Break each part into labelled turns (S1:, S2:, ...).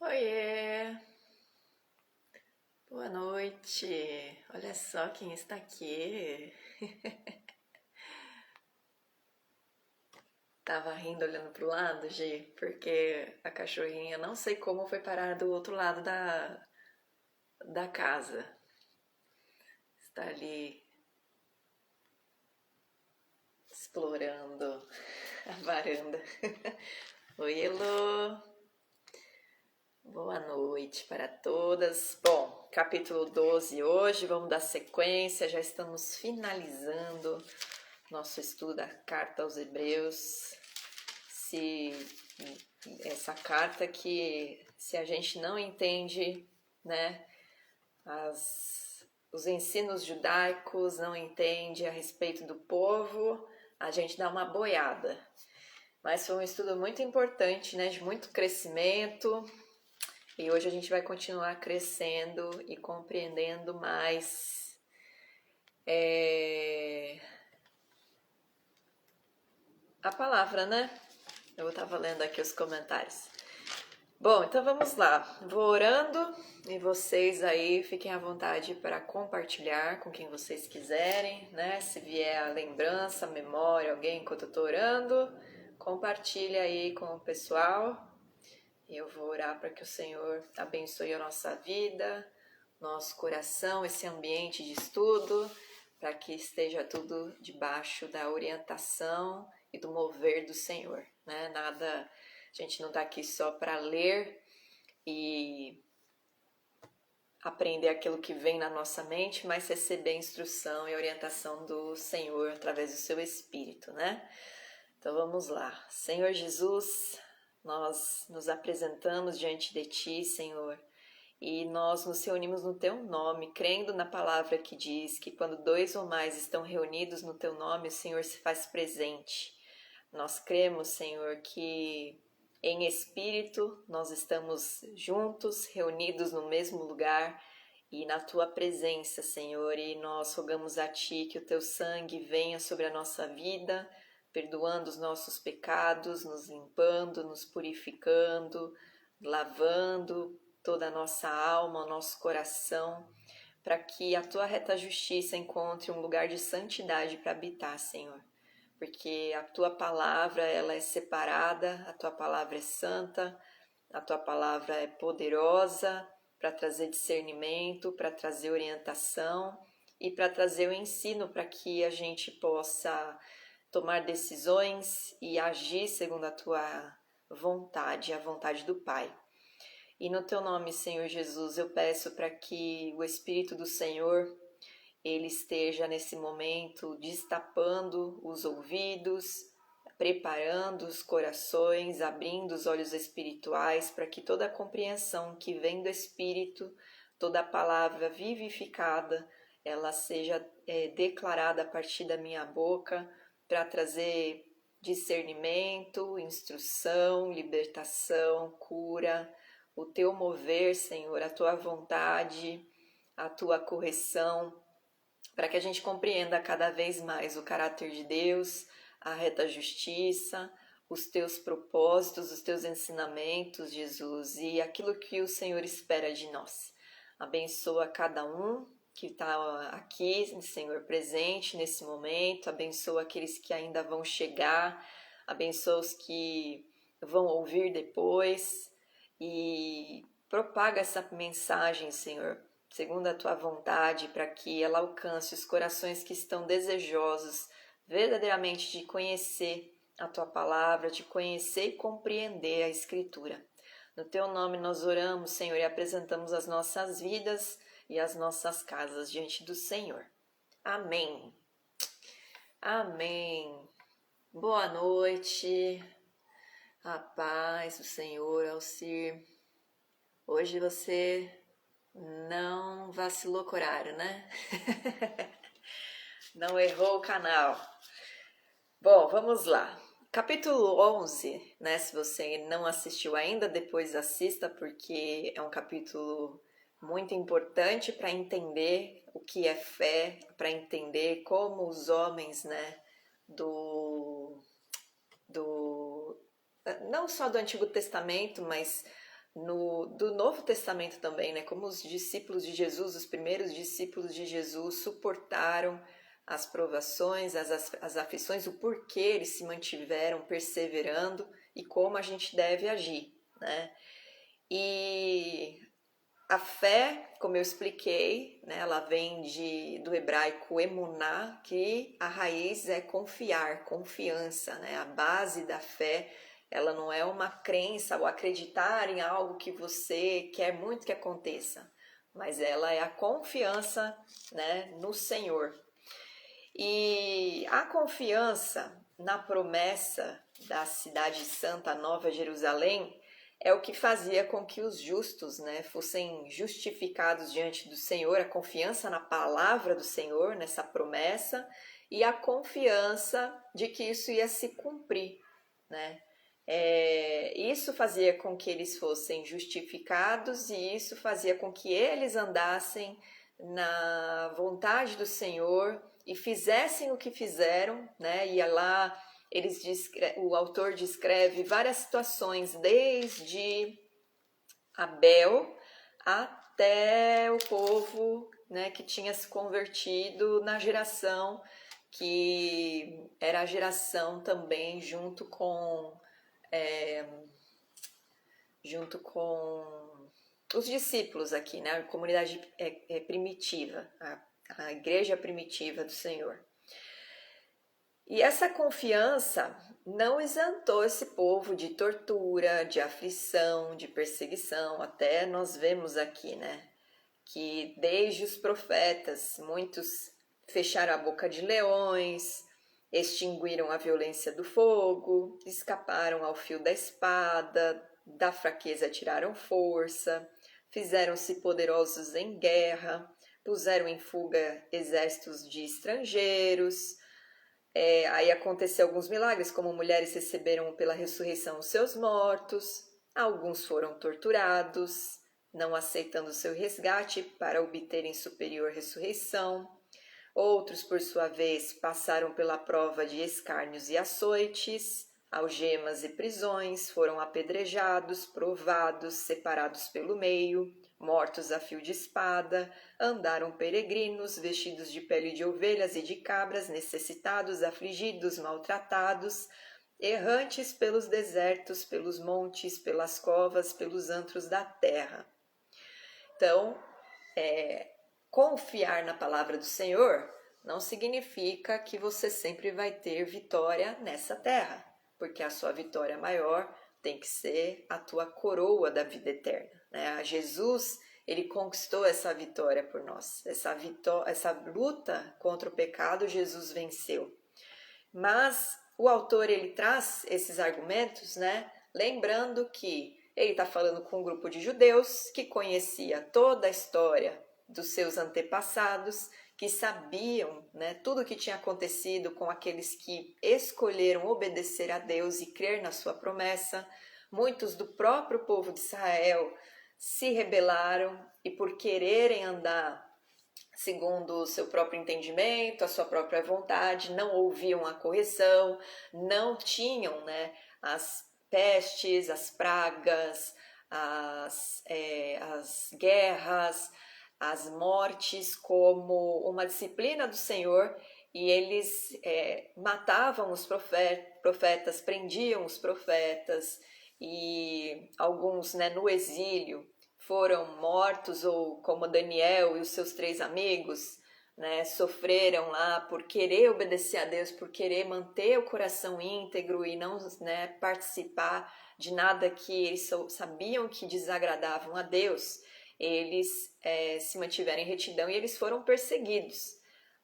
S1: Oiê, boa noite. Olha só quem está aqui. Tava rindo olhando pro lado, Gi, porque a cachorrinha não sei como foi parar do outro lado da casa. Está ali explorando a varanda. Oi, Elô. Boa noite para todas. Bom, capítulo 12 hoje, vamos dar sequência, já estamos finalizando nosso estudo da carta aos Hebreus. Se essa carta que se a gente não entende, né, os ensinos judaicos, não entende a respeito do povo, a gente dá uma boiada. Mas foi um estudo muito importante, né, de muito crescimento. E hoje a gente vai continuar crescendo e compreendendo mais a palavra, né? Eu estava lendo aqui os comentários. Bom, então vamos lá. Vou orando e vocês aí fiquem à vontade para compartilhar com quem vocês quiserem, né? Se vier a lembrança, a memória, alguém enquanto eu estou orando, compartilha aí com o pessoal. E eu vou orar para que o Senhor abençoe a nossa vida, nosso coração, esse ambiente de estudo, para que esteja tudo debaixo da orientação e do mover do Senhor, né? Nada, a gente não está aqui só para ler e aprender aquilo que vem na nossa mente, mas receber instrução e orientação do Senhor através do seu Espírito, né? Então vamos lá. Senhor Jesus, nós nos apresentamos diante de Ti, Senhor, e nós nos reunimos no Teu nome, crendo na palavra que diz que quando dois ou mais estão reunidos no Teu nome, o Senhor se faz presente. Nós cremos, Senhor, que em espírito nós estamos juntos, reunidos no mesmo lugar e na Tua presença, Senhor, e nós rogamos a Ti que o Teu sangue venha sobre a nossa vida, perdoando os nossos pecados, nos limpando, nos purificando, lavando toda a nossa alma, o nosso coração, para que a Tua reta justiça encontre um lugar de santidade para habitar, Senhor. Porque a Tua palavra, ela é separada, a Tua palavra é santa, a Tua palavra é poderosa para trazer discernimento, para trazer orientação e para trazer o ensino para que a gente possa tomar decisões e agir segundo a Tua vontade, a vontade do Pai. E no Teu nome, Senhor Jesus, eu peço para que o Espírito do Senhor, Ele esteja nesse momento destapando os ouvidos, preparando os corações, abrindo os olhos espirituais para que toda a compreensão que vem do Espírito, toda a palavra vivificada, ela seja declarada a partir da minha boca, para trazer discernimento, instrução, libertação, cura, o Teu mover, Senhor, a Tua vontade, a Tua correção, para que a gente compreenda cada vez mais o caráter de Deus, a reta justiça, os Teus propósitos, os Teus ensinamentos, Jesus, e aquilo que o Senhor espera de nós. Abençoa cada um que está aqui, Senhor, presente nesse momento, abençoa aqueles que ainda vão chegar, abençoa os que vão ouvir depois e propaga essa mensagem, Senhor, segundo a Tua vontade, para que ela alcance os corações que estão desejosos verdadeiramente de conhecer a Tua palavra, de conhecer e compreender a Escritura. No Teu nome nós oramos, Senhor, e apresentamos as nossas vidas e as nossas casas diante do Senhor. Amém. Amém. Boa noite. A paz do Senhor, Alcir. Hoje você não vacilou com o horário, né? Não errou o canal. Bom, vamos lá. Capítulo 11, né? Se você não assistiu ainda, depois assista, porque é um capítulo muito importante para entender o que é fé, para entender como os homens, né, não só do Antigo Testamento, mas do Novo Testamento também, né? Como os discípulos de Jesus, os primeiros discípulos de Jesus, suportaram as provações, as aflições, o porquê eles se mantiveram perseverando e como a gente deve agir, né? E a fé, como eu expliquei, né, ela vem do hebraico emuná, que a raiz é confiar, confiança, né? A base da fé, ela não é uma crença ou acreditar em algo que você quer muito que aconteça, mas ela é a confiança, né, no Senhor. E a confiança na promessa da cidade santa, Nova Jerusalém, é o que fazia com que os justos, né, fossem justificados diante do Senhor, a confiança na palavra do Senhor, nessa promessa, e a confiança de que isso ia se cumprir, né? Isso fazia com que eles fossem justificados e isso fazia com que eles andassem na vontade do Senhor e fizessem o que fizeram, né? E lá o autor descreve várias situações, desde Abel até o povo, né, que tinha se convertido na geração que era a geração também junto com os discípulos aqui, né, a comunidade primitiva, a igreja primitiva do Senhor. E essa confiança não isentou esse povo de tortura, de aflição, de perseguição. Até nós vemos aqui, né, que desde os profetas, muitos fecharam a boca de leões, extinguiram a violência do fogo, escaparam ao fio da espada, da fraqueza tiraram força, fizeram-se poderosos em guerra, puseram em fuga exércitos de estrangeiros. Aí aconteceu alguns milagres, como mulheres receberam pela ressurreição os seus mortos, alguns foram torturados, não aceitando seu resgate para obterem superior ressurreição. Outros, por sua vez, passaram pela prova de escárnios e açoites, algemas e prisões, foram apedrejados, provados, separados pelo meio, mortos a fio de espada, andaram peregrinos, vestidos de pele de ovelhas e de cabras, necessitados, afligidos, maltratados, errantes pelos desertos, pelos montes, pelas covas, pelos antros da terra. Então, confiar na palavra do Senhor não significa que você sempre vai ter vitória nessa terra, porque a sua vitória maior tem que ser a tua coroa da vida eterna, né? Jesus, ele conquistou essa vitória por nós, essa luta contra o pecado, Jesus venceu. Mas o autor, ele traz esses argumentos, né? Lembrando que ele está falando com um grupo de judeus que conhecia toda a história dos seus antepassados, que sabiam, né, tudo o que tinha acontecido com aqueles que escolheram obedecer a Deus e crer na sua promessa. Muitos do próprio povo de Israel se rebelaram e, por quererem andar segundo o seu próprio entendimento, a sua própria vontade, não ouviam a correção, não tinham, né, as pestes, as pragas, as guerras, as mortes como uma disciplina do Senhor, e eles matavam os profetas, prendiam os profetas, e alguns, né, no exílio foram mortos, ou como Daniel e os seus 3 amigos, né, sofreram lá por querer obedecer a Deus, por querer manter o coração íntegro e não, né, participar de nada que eles sabiam que desagradavam a Deus. Eles se mantiveram em retidão e eles foram perseguidos.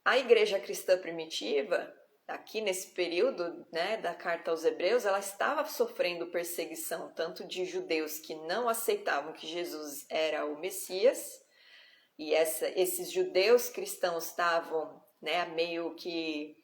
S1: A igreja cristã primitiva, aqui nesse período, né, da carta aos Hebreus, ela estava sofrendo perseguição, tanto de judeus que não aceitavam que Jesus era o Messias, e esses judeus cristãos estavam, né, meio que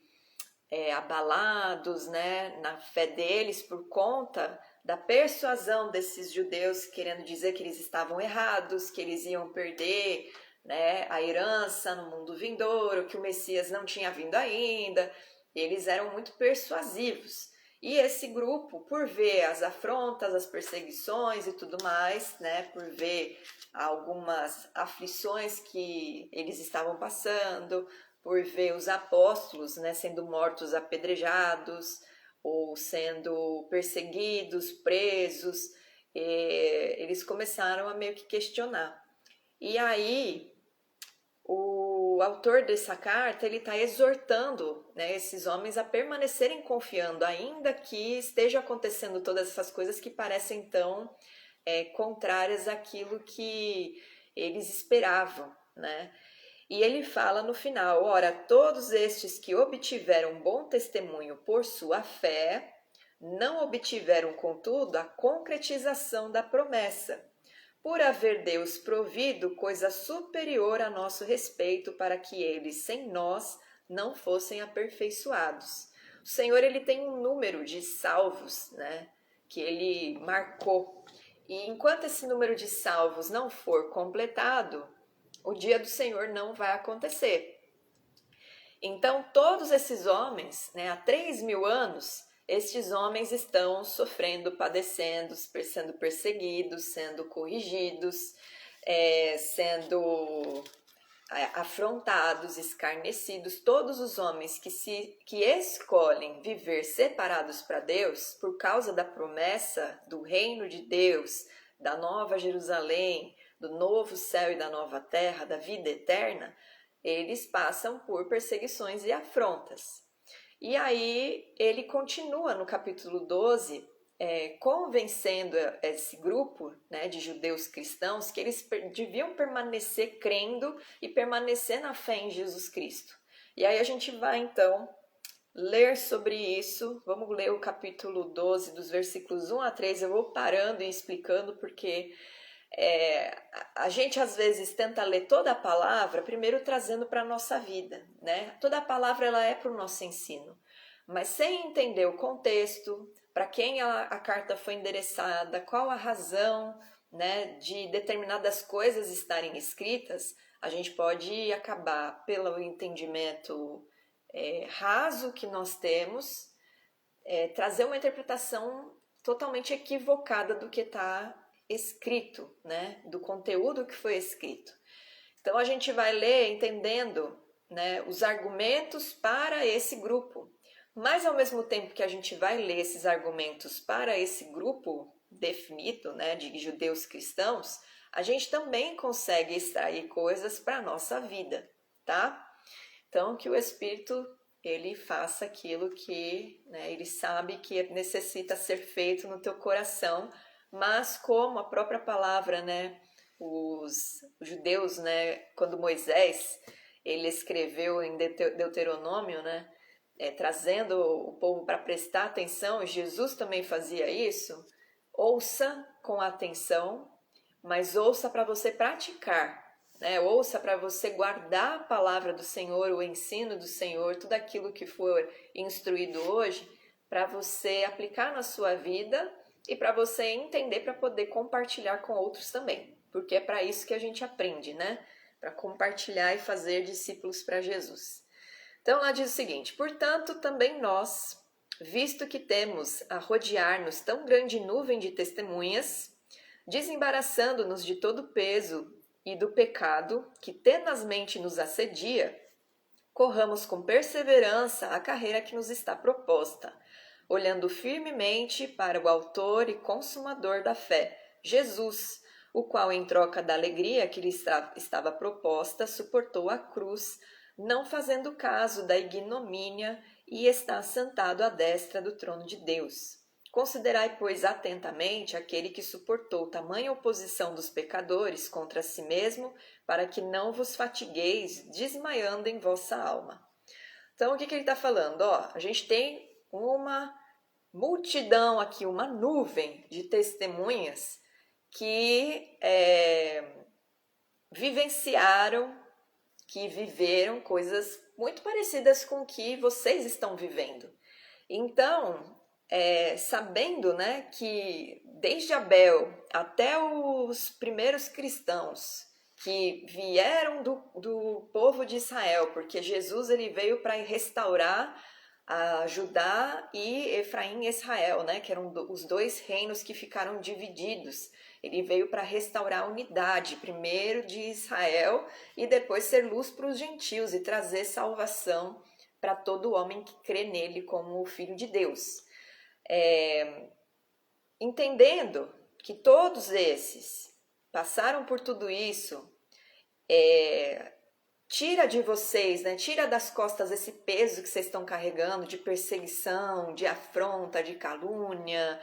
S1: abalados, né, na fé deles por conta da persuasão desses judeus, querendo dizer que eles estavam errados, que eles iam perder, né, a herança no mundo vindouro, que o Messias não tinha vindo ainda. Eles eram muito persuasivos. E esse grupo, por ver as afrontas, as perseguições e tudo mais, né, por ver algumas aflições que eles estavam passando, por ver os apóstolos, né, sendo mortos apedrejados ou sendo perseguidos, presos, eles começaram a meio que questionar. E aí, o autor dessa carta, ele está exortando, né, esses homens a permanecerem confiando, ainda que esteja acontecendo todas essas coisas que parecem tão contrárias àquilo que eles esperavam, né? E ele fala no final: ora, todos estes que obtiveram bom testemunho por sua fé, não obtiveram, contudo, a concretização da promessa, por haver Deus provido coisa superior a nosso respeito para que eles, sem nós, não fossem aperfeiçoados. O Senhor, ele tem um número de salvos, né, que ele marcou. E enquanto esse número de salvos não for completado, o dia do Senhor não vai acontecer. Então, todos esses homens, né, há 3.000 anos, estes homens estão sofrendo, padecendo, sendo perseguidos, sendo corrigidos, sendo afrontados, escarnecidos. Todos os homens que escolhem viver separados para Deus, por causa da promessa do reino de Deus, da nova Jerusalém, do novo céu e da nova terra, da vida eterna, eles passam por perseguições e afrontas. E aí ele continua no capítulo 12, convencendo esse grupo, né, de judeus cristãos que eles deviam permanecer crendo e permanecer na fé em Jesus Cristo. E aí a gente vai então ler sobre isso. Vamos ler o capítulo 12, dos versículos 1 a 3. Eu vou parando e explicando porque a gente às vezes tenta ler toda a palavra primeiro trazendo para a nossa vida, né? Toda a palavra ela é para o nosso ensino, mas sem entender o contexto, para quem a carta foi endereçada, qual a razão, né, de determinadas coisas estarem escritas, a gente pode acabar pelo entendimento raso que nós temos, trazer uma interpretação totalmente equivocada do que está escrito, né, do conteúdo que foi escrito. Então a gente vai ler entendendo, né, os argumentos para esse grupo, mas ao mesmo tempo que a gente vai ler esses argumentos para esse grupo definido, né, de judeus cristãos, a gente também consegue extrair coisas para a nossa vida, tá? Então que o Espírito ele faça aquilo que, né, ele sabe que necessita ser feito no teu coração. Mas como a própria palavra, né, os judeus, né, quando Moisés ele escreveu em Deuteronômio, né, trazendo o povo para prestar atenção, Jesus também fazia isso. Ouça com atenção, mas ouça para você praticar, né? Ouça para você guardar a palavra do Senhor, o ensino do Senhor, tudo aquilo que for instruído hoje, para você aplicar na sua vida e para você entender, para poder compartilhar com outros também, porque é para isso que a gente aprende, né? Para compartilhar e fazer discípulos para Jesus. Então lá diz o seguinte: portanto, também nós, visto que temos a rodear-nos tão grande nuvem de testemunhas, desembaraçando-nos de todo o peso e do pecado que tenazmente nos assedia, corramos com perseverança a carreira que nos está proposta, olhando firmemente para o autor e consumador da fé, Jesus, o qual, em troca da alegria que lhe estava proposta, suportou a cruz, não fazendo caso da ignomínia, e está assentado à destra do trono de Deus. Considerai, pois, atentamente aquele que suportou tamanha oposição dos pecadores contra si mesmo, para que não vos fatigueis, desmaiando em vossa alma. Então, o que ele está falando? A gente tem uma multidão aqui, uma nuvem de testemunhas que vivenciaram, que viveram coisas muito parecidas com o que vocês estão vivendo. Então, sabendo, né, que desde Abel até os primeiros cristãos que vieram do povo de Israel, porque Jesus ele veio para restaurar a Judá e Efraim e Israel, né, que eram os dois reinos que ficaram divididos. Ele veio para restaurar a unidade, primeiro de Israel e depois ser luz para os gentios e trazer salvação para todo homem que crê nele como o Filho de Deus. Entendendo que todos esses passaram por tudo isso, tira de vocês, né? Tira das costas esse peso que vocês estão carregando de perseguição, de afronta, de calúnia,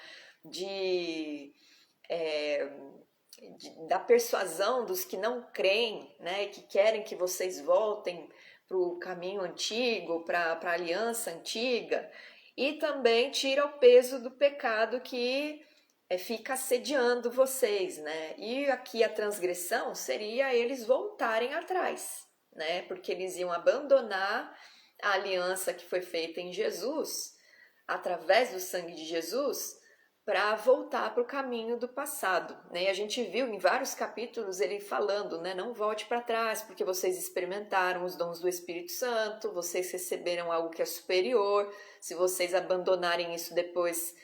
S1: da persuasão dos que não creem, né? E que querem que vocês voltem para o caminho antigo, para a aliança antiga. E também tira o peso do pecado que fica assediando vocês, né? E aqui a transgressão seria eles voltarem atrás, né? Porque eles iam abandonar a aliança que foi feita em Jesus, através do sangue de Jesus, para voltar para o caminho do passado, né? E a gente viu em vários capítulos ele falando, né? Não volte para trás, porque vocês experimentaram os dons do Espírito Santo, vocês receberam algo que é superior. Se vocês abandonarem isso depois,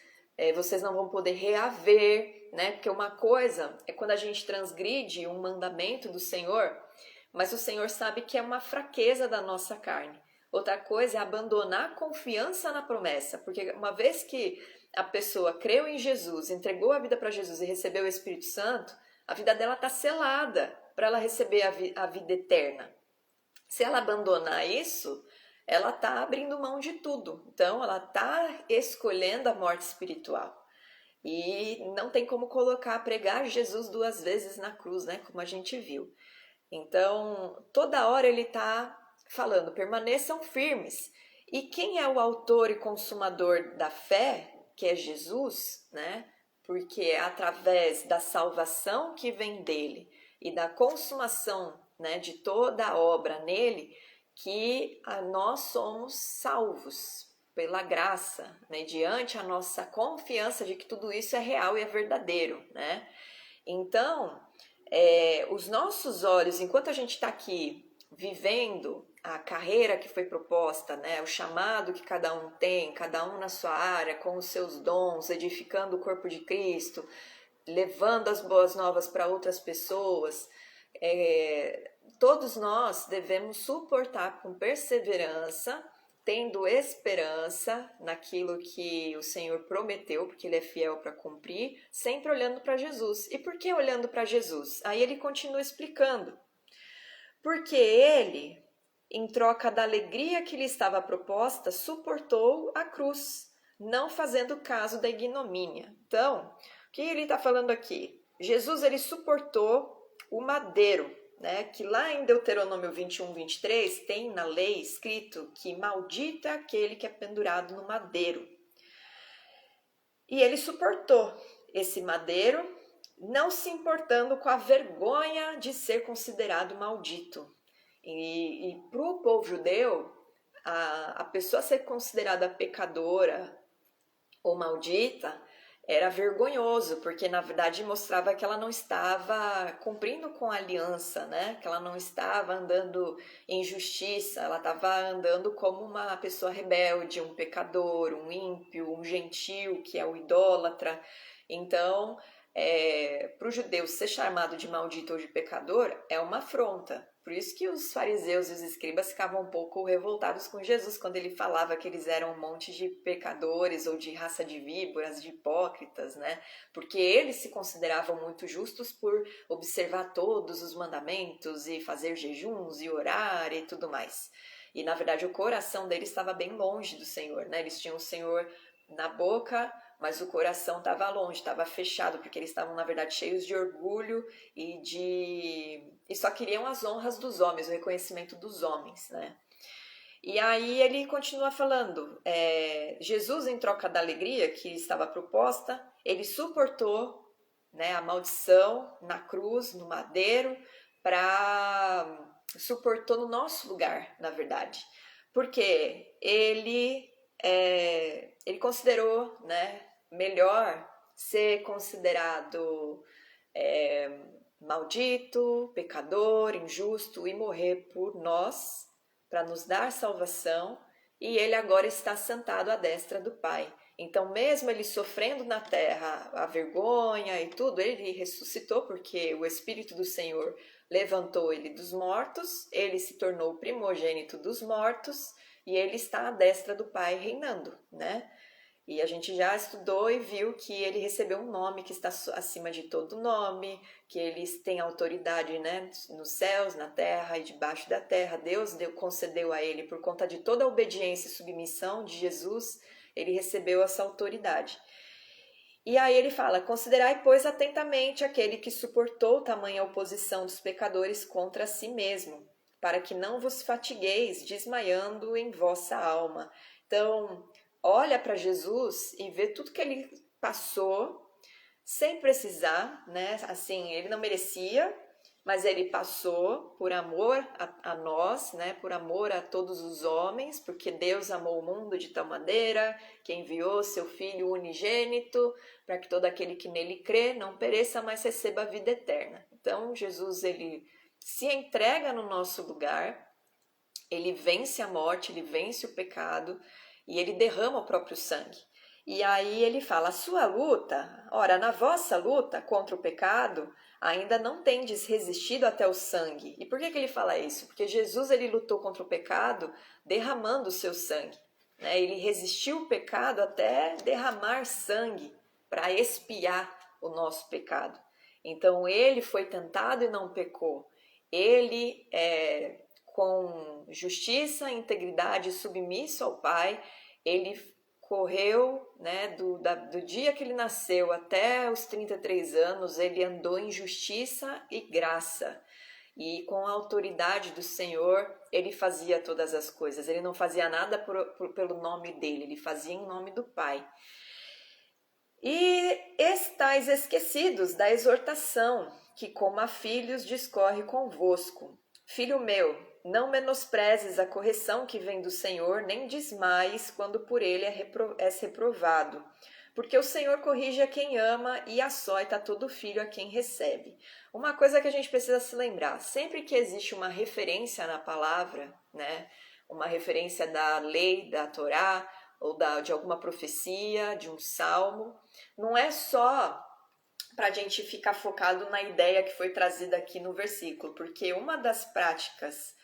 S1: vocês não vão poder reaver, né? Porque uma coisa é quando a gente transgride um mandamento do Senhor, mas o Senhor sabe que é uma fraqueza da nossa carne. Outra coisa é abandonar a confiança na promessa, porque uma vez que a pessoa creu em Jesus, entregou a vida para Jesus e recebeu o Espírito Santo, a vida dela está selada para ela receber a vida eterna. Se ela abandonar isso, ela está abrindo mão de tudo. Então, ela está escolhendo a morte espiritual. E não tem como pregar Jesus duas vezes na cruz, né? Como a gente viu. Então, toda hora ele está falando, permaneçam firmes. E quem é o autor e consumador da fé, que é Jesus, né? Porque é através da salvação que vem dele e da consumação, né, de toda a obra nele, que nós somos salvos pela graça, mediante a nossa confiança de que tudo isso é real e é verdadeiro, né? Então, os nossos olhos, enquanto a gente está aqui vivendo a carreira que foi proposta, né, o chamado que cada um tem, cada um na sua área, com os seus dons, edificando o corpo de Cristo, levando as boas novas para outras pessoas, todos nós devemos suportar com perseverança, tendo esperança naquilo que o Senhor prometeu, porque Ele é fiel para cumprir, sempre olhando para Jesus. E por que olhando para Jesus? Aí ele continua explicando. Porque ele, em troca da alegria que lhe estava proposta, suportou a cruz, não fazendo caso da ignomínia. Então, o que ele está falando aqui? Jesus, ele suportou o madeiro, né? Que lá em Deuteronômio 21, 23, tem na lei escrito que maldito é aquele que é pendurado no madeiro. E ele suportou esse madeiro, não se importando com a vergonha de ser considerado maldito. E para o povo judeu, a pessoa ser considerada pecadora ou maldita era vergonhoso, porque na verdade mostrava que ela não estava cumprindo com a aliança, né? Que ela não estava andando em justiça, ela estava andando como uma pessoa rebelde, um pecador, um ímpio, um gentil, que é o idólatra. Então, para o judeu ser chamado de maldito ou de pecador é uma afronta. Por isso que os fariseus e os escribas ficavam um pouco revoltados com Jesus quando ele falava que eles eram um monte de pecadores ou de raça de víboras, de hipócritas, né? Porque eles se consideravam muito justos por observar todos os mandamentos e fazer jejuns e orar e tudo mais. E na verdade o coração deles estava bem longe do Senhor, né? Eles tinham o Senhor na boca, mas o coração estava longe, estava fechado, porque eles estavam, na verdade, cheios de orgulho e só queriam as honras dos homens, o reconhecimento dos homens, né? E aí ele continua falando, Jesus, em troca da alegria que estava proposta, ele suportou, né, a maldição na cruz, no madeiro, suportou no nosso lugar, na verdade, porque ele considerou, né, melhor ser considerado maldito, pecador, injusto e morrer por nós, para nos dar salvação, e ele agora está sentado à destra do Pai. Então, mesmo ele sofrendo na terra a vergonha e tudo, ele ressuscitou porque o Espírito do Senhor levantou ele dos mortos, ele se tornou o primogênito dos mortos e ele está à destra do Pai reinando, né? E a gente já estudou e viu que ele recebeu um nome que está acima de todo nome, que eles têm autoridade, né, nos céus, na terra e debaixo da terra. Deus concedeu a ele, por conta de toda a obediência e submissão de Jesus, ele recebeu essa autoridade. E aí ele fala: considerai, pois, atentamente aquele que suportou tamanha oposição dos pecadores contra si mesmo, para que não vos fatigueis desmaiando em vossa alma. Então, olha para Jesus e vê tudo que ele passou sem precisar, né? Assim, ele não merecia, mas ele passou por amor a nós, né? Por amor a todos os homens, porque Deus amou o mundo de tal maneira que enviou seu Filho unigênito para que todo aquele que nele crê não pereça, mas receba a vida eterna. Então, Jesus, ele se entrega no nosso lugar, ele vence a morte, ele vence o pecado, e ele derrama o próprio sangue. E aí ele fala: a sua luta, ora, na vossa luta contra o pecado, ainda não tendes resistido até o sangue. E por que ele fala isso? Porque Jesus, ele lutou contra o pecado derramando o seu sangue, né? Ele resistiu o pecado até derramar sangue para expiar o nosso pecado. Então ele foi tentado e não pecou. Ele com justiça, integridade e submisso ao Pai, ele correu, né, do dia que ele nasceu até os 33 anos, ele andou em justiça e graça. E com a autoridade do Senhor, ele fazia todas as coisas. Ele não fazia nada pelo nome dele, ele fazia em nome do Pai. E estáis esquecidos da exortação que, como a filhos, discorre convosco. Filho meu, não menosprezes a correção que vem do Senhor, nem desmaies quando por ele és reprovado. Porque o Senhor corrige a quem ama e açoita todo filho a quem recebe. Uma coisa que a gente precisa se lembrar, sempre que existe uma referência na palavra, né, uma referência da lei, da Torá, ou de alguma profecia, de um salmo, não é só para a gente ficar focado na ideia que foi trazida aqui no versículo, porque uma das práticas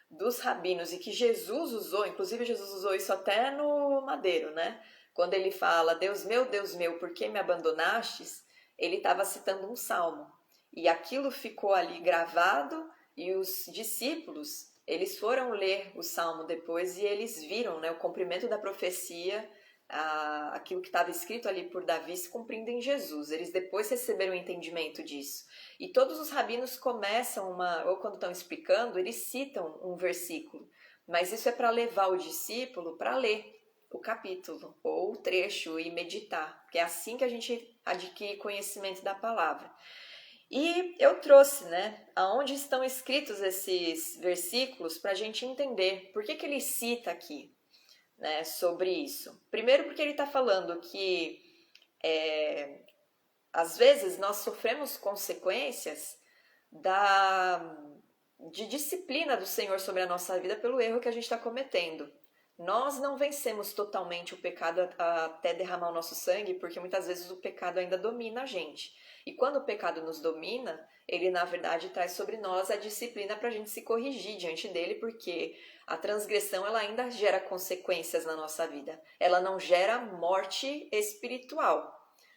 S1: dos rabinos e que Jesus usou, inclusive Jesus usou isso até no madeiro, né? Quando ele fala, Deus meu, por que me abandonastes? Ele estava citando um salmo. E aquilo ficou ali gravado e os discípulos, eles foram ler o salmo depois e eles viram, né, o cumprimento da profecia, aquilo que estava escrito ali por Davi se cumprindo em Jesus. Eles depois receberam o entendimento disso. E todos os rabinos começam ou quando estão explicando, eles citam um versículo. Mas isso é para levar o discípulo para ler o capítulo ou o trecho e meditar. Porque é assim que a gente adquire conhecimento da palavra. E eu trouxe, né, aonde estão escritos esses versículos para a gente entender por que ele cita aqui, né, sobre isso. Primeiro porque ele está falando que às vezes nós sofremos consequências de disciplina do Senhor sobre a nossa vida pelo erro que a gente está cometendo. Nós não vencemos totalmente o pecado até derramar o nosso sangue, porque muitas vezes o pecado ainda domina a gente. E quando o pecado nos domina, ele na verdade traz sobre nós a disciplina para a gente se corrigir diante dele, porque a transgressão ela ainda gera consequências na nossa vida. Ela não gera morte espiritual,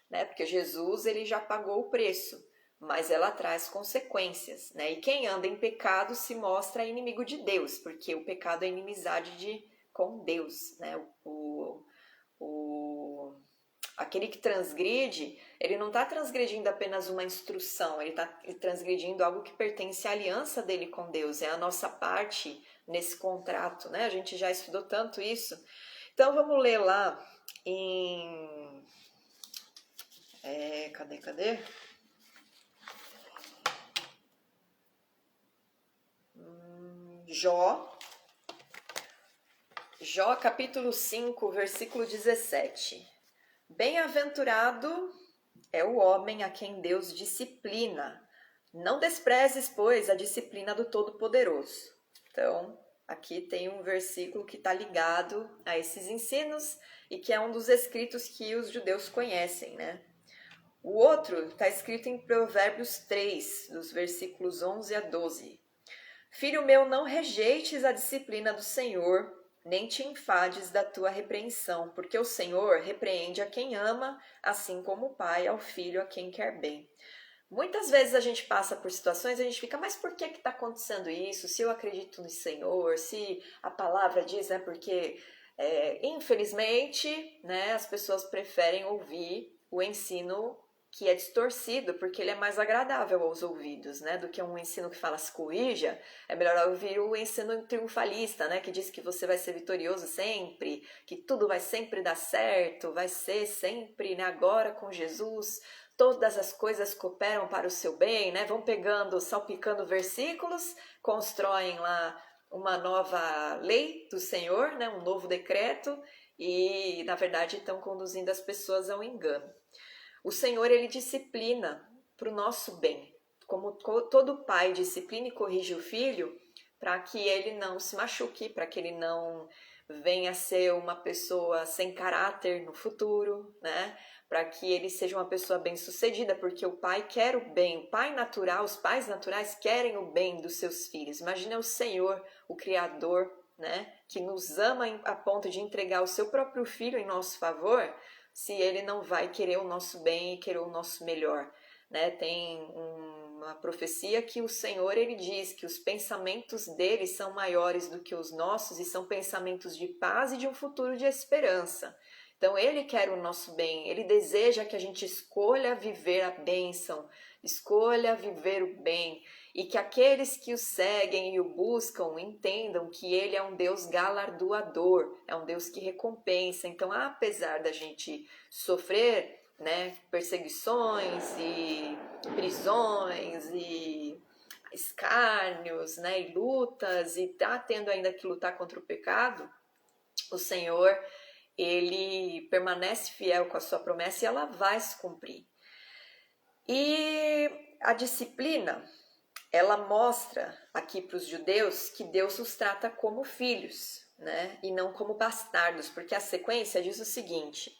S1: né? Porque Jesus ele já pagou o preço, mas ela traz consequências, né? E quem anda em pecado se mostra inimigo de Deus, porque o pecado é inimizade com Deus, né? Aquele que transgride, ele não está transgredindo apenas uma instrução, ele está transgredindo algo que pertence à aliança dele com Deus, é a nossa parte nesse contrato, né? A gente já estudou tanto isso. Então vamos ler lá em... Cadê? Jó capítulo 5, versículo 17. Bem-aventurado é o homem a quem Deus disciplina. Não desprezes, pois, a disciplina do Todo-Poderoso. Então, aqui tem um versículo que está ligado a esses ensinos e que é um dos escritos que os judeus conhecem, né? O outro está escrito em Provérbios 3, dos versículos 11 a 12. Filho meu, não rejeites a disciplina do Senhor, nem te enfades da tua repreensão, porque o Senhor repreende a quem ama, assim como o pai ao filho a quem quer bem. Muitas vezes a gente passa por situações e a gente fica, mas por que está acontecendo isso? Se eu acredito no Senhor, se a palavra diz, né? Porque, infelizmente, né, as pessoas preferem ouvir o ensino que é distorcido, porque ele é mais agradável aos ouvidos, né? Do que um ensino que fala se corrija, é melhor ouvir o ensino triunfalista, né? Que diz que você vai ser vitorioso sempre, que tudo vai sempre dar certo, vai ser sempre, né, agora com Jesus, todas as coisas cooperam para o seu bem, né? Vão pegando, salpicando versículos, constroem lá uma nova lei do Senhor, né? Um novo decreto e, na verdade, estão conduzindo as pessoas ao engano. O Senhor, ele disciplina para o nosso bem. Como todo pai disciplina e corrige o filho, para que ele não se machuque, para que ele não venha a ser uma pessoa sem caráter no futuro, né? Para que ele seja uma pessoa bem-sucedida, porque o pai quer o bem, o pai natural, os pais naturais querem o bem dos seus filhos. Imagina o Senhor, o Criador, né? Que nos ama a ponto de entregar o seu próprio filho em nosso favor, se ele não vai querer o nosso bem e querer o nosso melhor, né? Tem uma profecia que o Senhor, ele diz que os pensamentos dele são maiores do que os nossos e são pensamentos de paz e de um futuro de esperança. Então ele quer o nosso bem, ele deseja que a gente escolha viver a bênção, escolha viver o bem, e que aqueles que o seguem e o buscam entendam que ele é um Deus galardoador, é um Deus que recompensa. Então, apesar da gente sofrer, né, perseguições e prisões e escárnios, né, e lutas, e tá tendo ainda que lutar contra o pecado, o Senhor, ele permanece fiel com a sua promessa e ela vai se cumprir. E a disciplina, ela mostra aqui para os judeus que Deus os trata como filhos, né? E não como bastardos, porque a sequência diz o seguinte: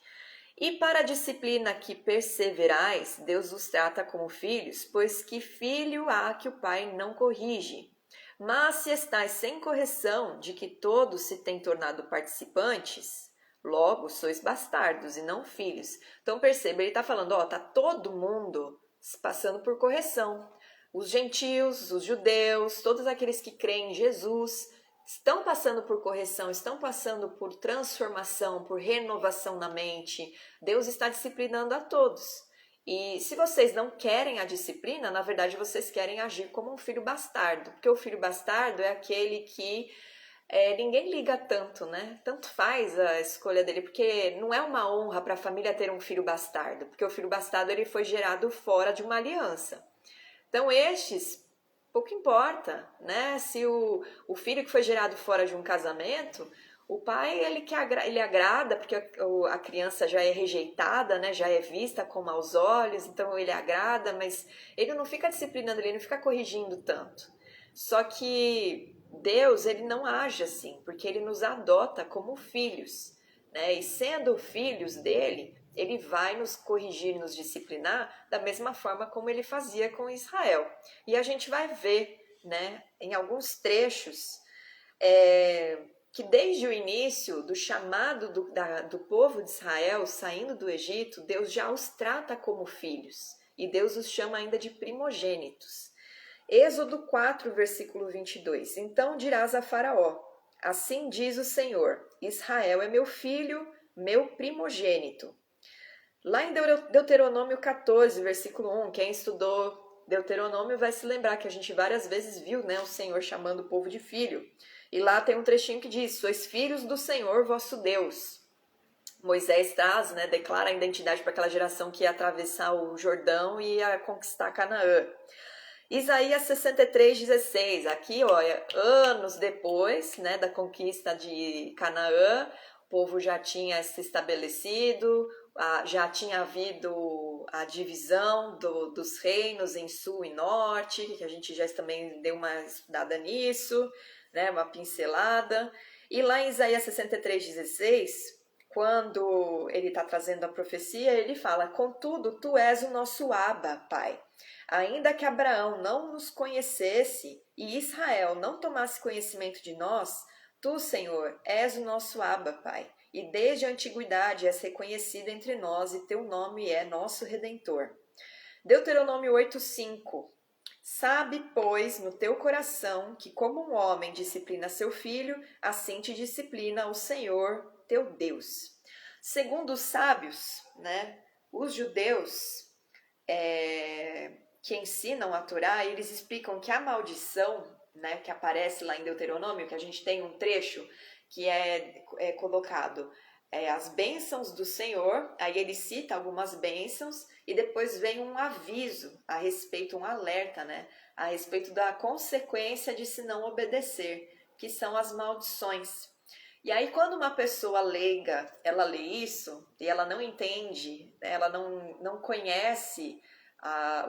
S1: e para a disciplina que perseverais, Deus os trata como filhos, pois que filho há que o pai não corrige? Mas se estáis sem correção de que todos se têm tornado participantes, logo sois bastardos e não filhos. Então perceba, ele está falando, ó, tá todo mundo passando por correção. Os gentios, os judeus, todos aqueles que creem em Jesus estão passando por correção, estão passando por transformação, por renovação na mente. Deus está disciplinando a todos. E se vocês não querem a disciplina, na verdade vocês querem agir como um filho bastardo, porque o filho bastardo é aquele que ninguém liga tanto, né? Tanto faz a escolha dele, porque não é uma honra para a família ter um filho bastardo, porque o filho bastardo ele foi gerado fora de uma aliança. Então estes, pouco importa, né? Se o filho que foi gerado fora de um casamento, o pai ele agrada, porque a criança já é rejeitada, né? Já é vista com maus olhos, então ele agrada, mas ele não fica disciplinando, ele não fica corrigindo tanto. Só que Deus, ele não age assim, porque ele nos adota como filhos, né? E sendo filhos dele, ele vai nos corrigir, nos disciplinar da mesma forma como ele fazia com Israel. E a gente vai ver, né, em alguns trechos, que desde o início do chamado do povo de Israel saindo do Egito, Deus já os trata como filhos. E Deus os chama ainda de primogênitos. Êxodo 4, versículo 22. Então dirás a Faraó, assim diz o Senhor, Israel é meu filho, meu primogênito. Lá em Deuteronômio 14, versículo 1, quem estudou Deuteronômio vai se lembrar que a gente várias vezes viu, né, o Senhor chamando o povo de filho. E lá tem um trechinho que diz, sois filhos do Senhor vosso Deus. Moisés traz, né, declara a identidade para aquela geração que ia atravessar o Jordão e ia conquistar Canaã. Isaías 63:16, aqui, olha, anos depois, né, da conquista de Canaã, o povo já tinha se estabelecido, já tinha havido a divisão dos reinos em sul e norte, que a gente já também deu uma estudada nisso, né? Uma pincelada. E lá em Isaías 63:16, quando ele está trazendo a profecia, ele fala: contudo, tu és o nosso Abba, Pai. Ainda que Abraão não nos conhecesse e Israel não tomasse conhecimento de nós, tu, Senhor, és o nosso Abba, Pai. E desde a antiguidade és reconhecido entre nós e teu nome é nosso Redentor. Deuteronômio 8:5. Sabe, pois, no teu coração que como um homem disciplina seu filho, assim te disciplina o Senhor teu Deus. Segundo os sábios, né, os judeus que ensinam a Torá, eles explicam que a maldição, né, que aparece lá em Deuteronômio, que a gente tem um trecho que é colocado as bênçãos do Senhor, aí ele cita algumas bênçãos e depois vem um aviso a respeito, um alerta, né, a respeito da consequência de se não obedecer, que são as maldições. E aí quando uma pessoa leiga, ela lê isso e ela não entende, ela não conhece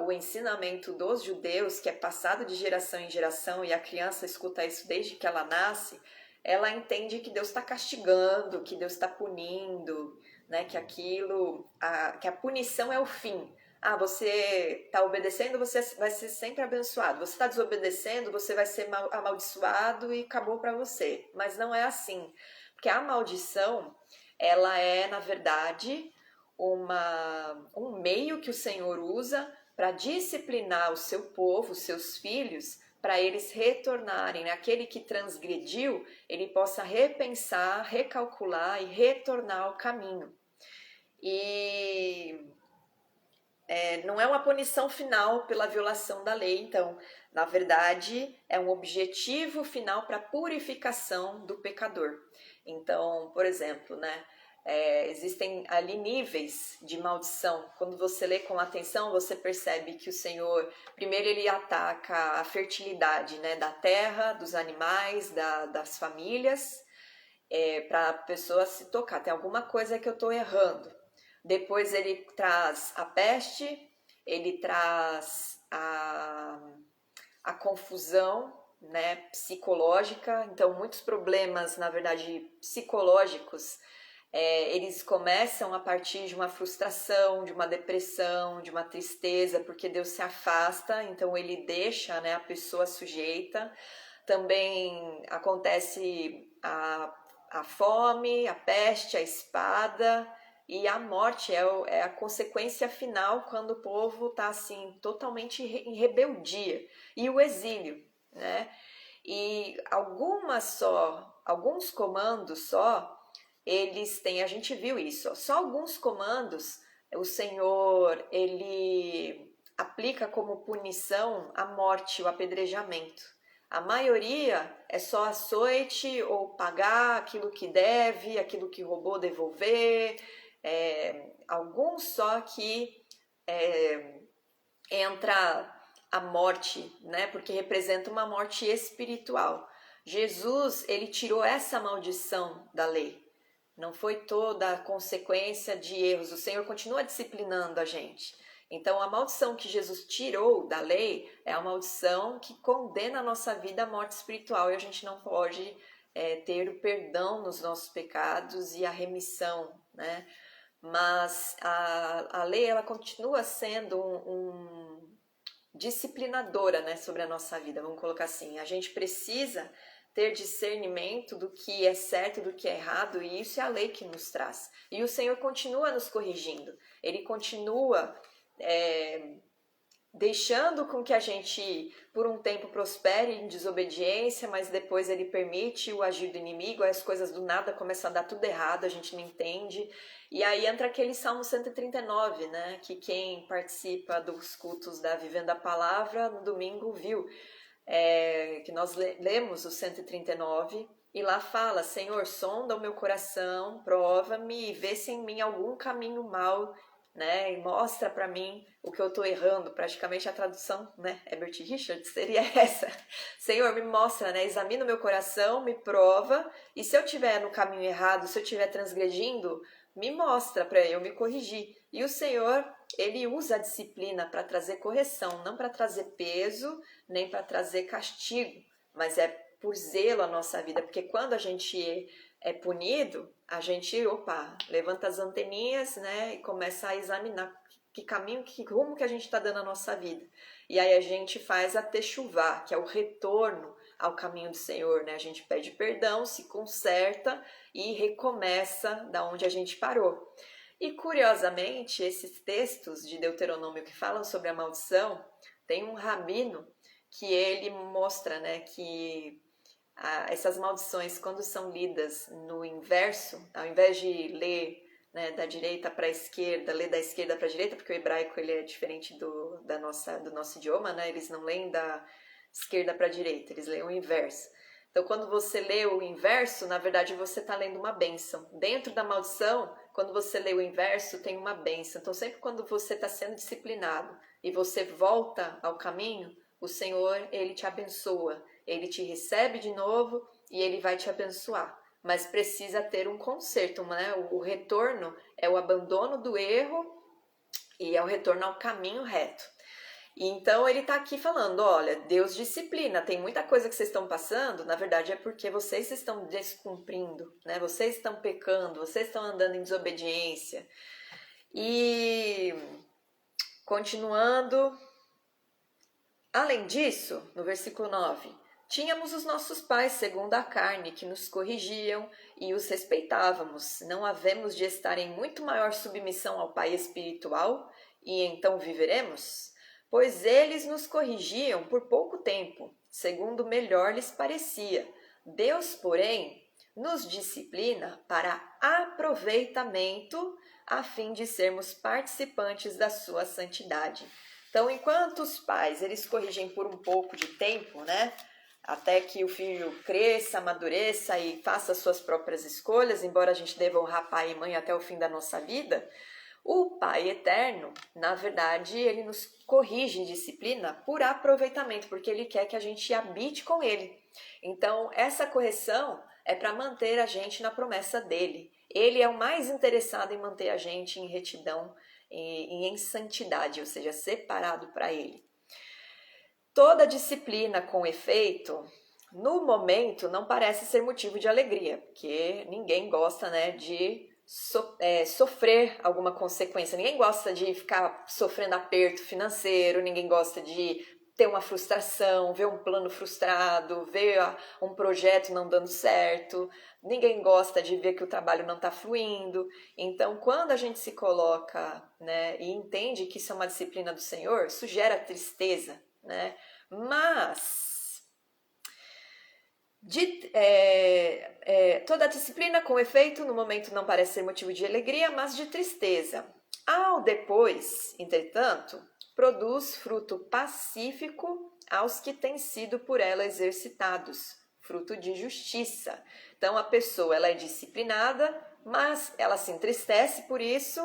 S1: o ensinamento dos judeus, que é passado de geração em geração, e a criança escuta isso desde que ela nasce, ela entende que Deus está castigando, que Deus está punindo, né? Que que a punição é o fim. Você está obedecendo, você vai ser sempre abençoado. Você está desobedecendo, você vai ser amaldiçoado e acabou para você. Mas não é assim, porque a maldição, ela é, na verdade, um meio que o Senhor usa para disciplinar o seu povo, os seus filhos, para eles retornarem. Aquele que transgrediu, ele possa repensar, recalcular e retornar ao caminho. E não é uma punição final pela violação da lei, então, na verdade, é um objetivo final para a purificação do pecador. Então, por exemplo, né? Existem ali níveis de maldição. Quando você lê com atenção, você percebe que o Senhor, primeiro ele ataca a fertilidade, né, da terra, dos animais, das famílias, para a pessoa se tocar. Tem alguma coisa que eu estou errando. Depois ele traz a peste, ele traz a confusão, né, psicológica. Então, muitos problemas, na verdade, psicológicos, eles começam a partir de uma frustração, de uma depressão, de uma tristeza, porque Deus se afasta, então ele deixa, né, a pessoa sujeita. Também acontece a fome, a peste, a espada e a morte é a consequência final quando o povo está assim totalmente em rebeldia, e o exílio, né? E alguns comandos só, eles têm, a gente viu isso, só alguns comandos o Senhor, ele aplica como punição a morte, o apedrejamento. A maioria é só açoite ou pagar aquilo que deve, aquilo que roubou, devolver. Alguns só que entra a morte, né? Porque representa uma morte espiritual. Jesus, ele tirou essa maldição da lei. Não foi toda a consequência de erros. O Senhor continua disciplinando a gente. Então, a maldição que Jesus tirou da lei é a maldição que condena a nossa vida à morte espiritual. E a gente não pode ter o perdão nos nossos pecados e a remissão, né? Mas a lei, ela continua sendo disciplinadora, né, sobre a nossa vida, vamos colocar assim. A gente precisa ter discernimento do que é certo, do que é errado, e isso é a lei que nos traz. E o Senhor continua nos corrigindo, Ele continua deixando com que a gente, por um tempo, prospere em desobediência, mas depois Ele permite o agir do inimigo, as coisas do nada começam a dar tudo errado, a gente não entende. E aí entra aquele Salmo 139, né, que quem participa dos cultos da Vivendo a Palavra no domingo viu, que nós lemos o 139, e lá fala: Senhor, sonda o meu coração, prova-me e vê se em mim algum caminho mau, né, e mostra para mim o que eu estou errando. Praticamente a tradução, né, Herbert Richards seria essa: Senhor, me mostra, né, examina o meu coração, me prova, e se eu estiver no caminho errado, se eu estiver transgredindo, me mostra para eu me corrigir. E o Senhor, Ele usa a disciplina para trazer correção, não para trazer peso, nem para trazer castigo, mas é por zelo à nossa vida, porque quando a gente é punido, a gente, levanta as anteninhas, né, e começa a examinar que caminho, que rumo que a gente está dando à nossa vida. E aí a gente faz a techuvá, que é o retorno ao caminho do Senhor, né? A gente pede perdão, se conserta e recomeça da onde a gente parou. E curiosamente, esses textos de Deuteronômio que falam sobre a maldição, tem um rabino que ele mostra, né, que essas maldições, quando são lidas no inverso, ao invés de ler, né, da direita para a esquerda, ler da esquerda para a direita, porque o hebraico ele é diferente do nosso idioma, né? Eles não leem da esquerda para a direita, eles leem o inverso. Então, quando você lê o inverso, na verdade você está lendo uma bênção. Dentro da maldição, quando você lê o inverso, tem uma bênção. Então, sempre quando você está sendo disciplinado e você volta ao caminho, o Senhor, ele te abençoa, ele te recebe de novo e ele vai te abençoar. Mas precisa ter um conserto, né? O retorno é o abandono do erro e é o retorno ao caminho reto. E então ele está aqui falando, olha, Deus disciplina, tem muita coisa que vocês estão passando, na verdade é porque vocês estão descumprindo, né? Vocês estão pecando, vocês estão andando em desobediência. E continuando, além disso, no versículo 9, tínhamos os nossos pais segundo a carne, que nos corrigiam e os respeitávamos. Não havemos de estar em muito maior submissão ao Pai espiritual e então viveremos? Pois eles nos corrigiam por pouco tempo, segundo melhor lhes parecia. Deus, porém, nos disciplina para aproveitamento, a fim de sermos participantes da sua santidade. Então, enquanto os pais eles corrigem por um pouco de tempo, né? Até que o filho cresça, amadureça e faça suas próprias escolhas, embora a gente deva honrar pai e mãe até o fim da nossa vida, o Pai Eterno, na verdade, ele nos corrige e disciplina por aproveitamento, porque ele quer que a gente habite com ele. Então, essa correção é para manter a gente na promessa dele. Ele é o mais interessado em manter a gente em retidão e em santidade, ou seja, separado para ele. Toda disciplina com efeito, no momento, não parece ser motivo de alegria, porque ninguém gosta, né, de sofrer alguma consequência. Ninguém gosta de ficar sofrendo aperto financeiro, ninguém gosta de ter uma frustração, ver um plano frustrado, ver um projeto não dando certo, ninguém gosta de ver que o trabalho não está fluindo. Então, quando a gente se coloca, né, e entende que isso é uma disciplina do Senhor, isso gera tristeza, né? Mas toda a disciplina com efeito no momento não parece ser motivo de alegria, mas de tristeza. Ao depois, entretanto, produz fruto pacífico aos que têm sido por ela exercitados, fruto de justiça. Então a pessoa ela é disciplinada, mas ela se entristece por isso,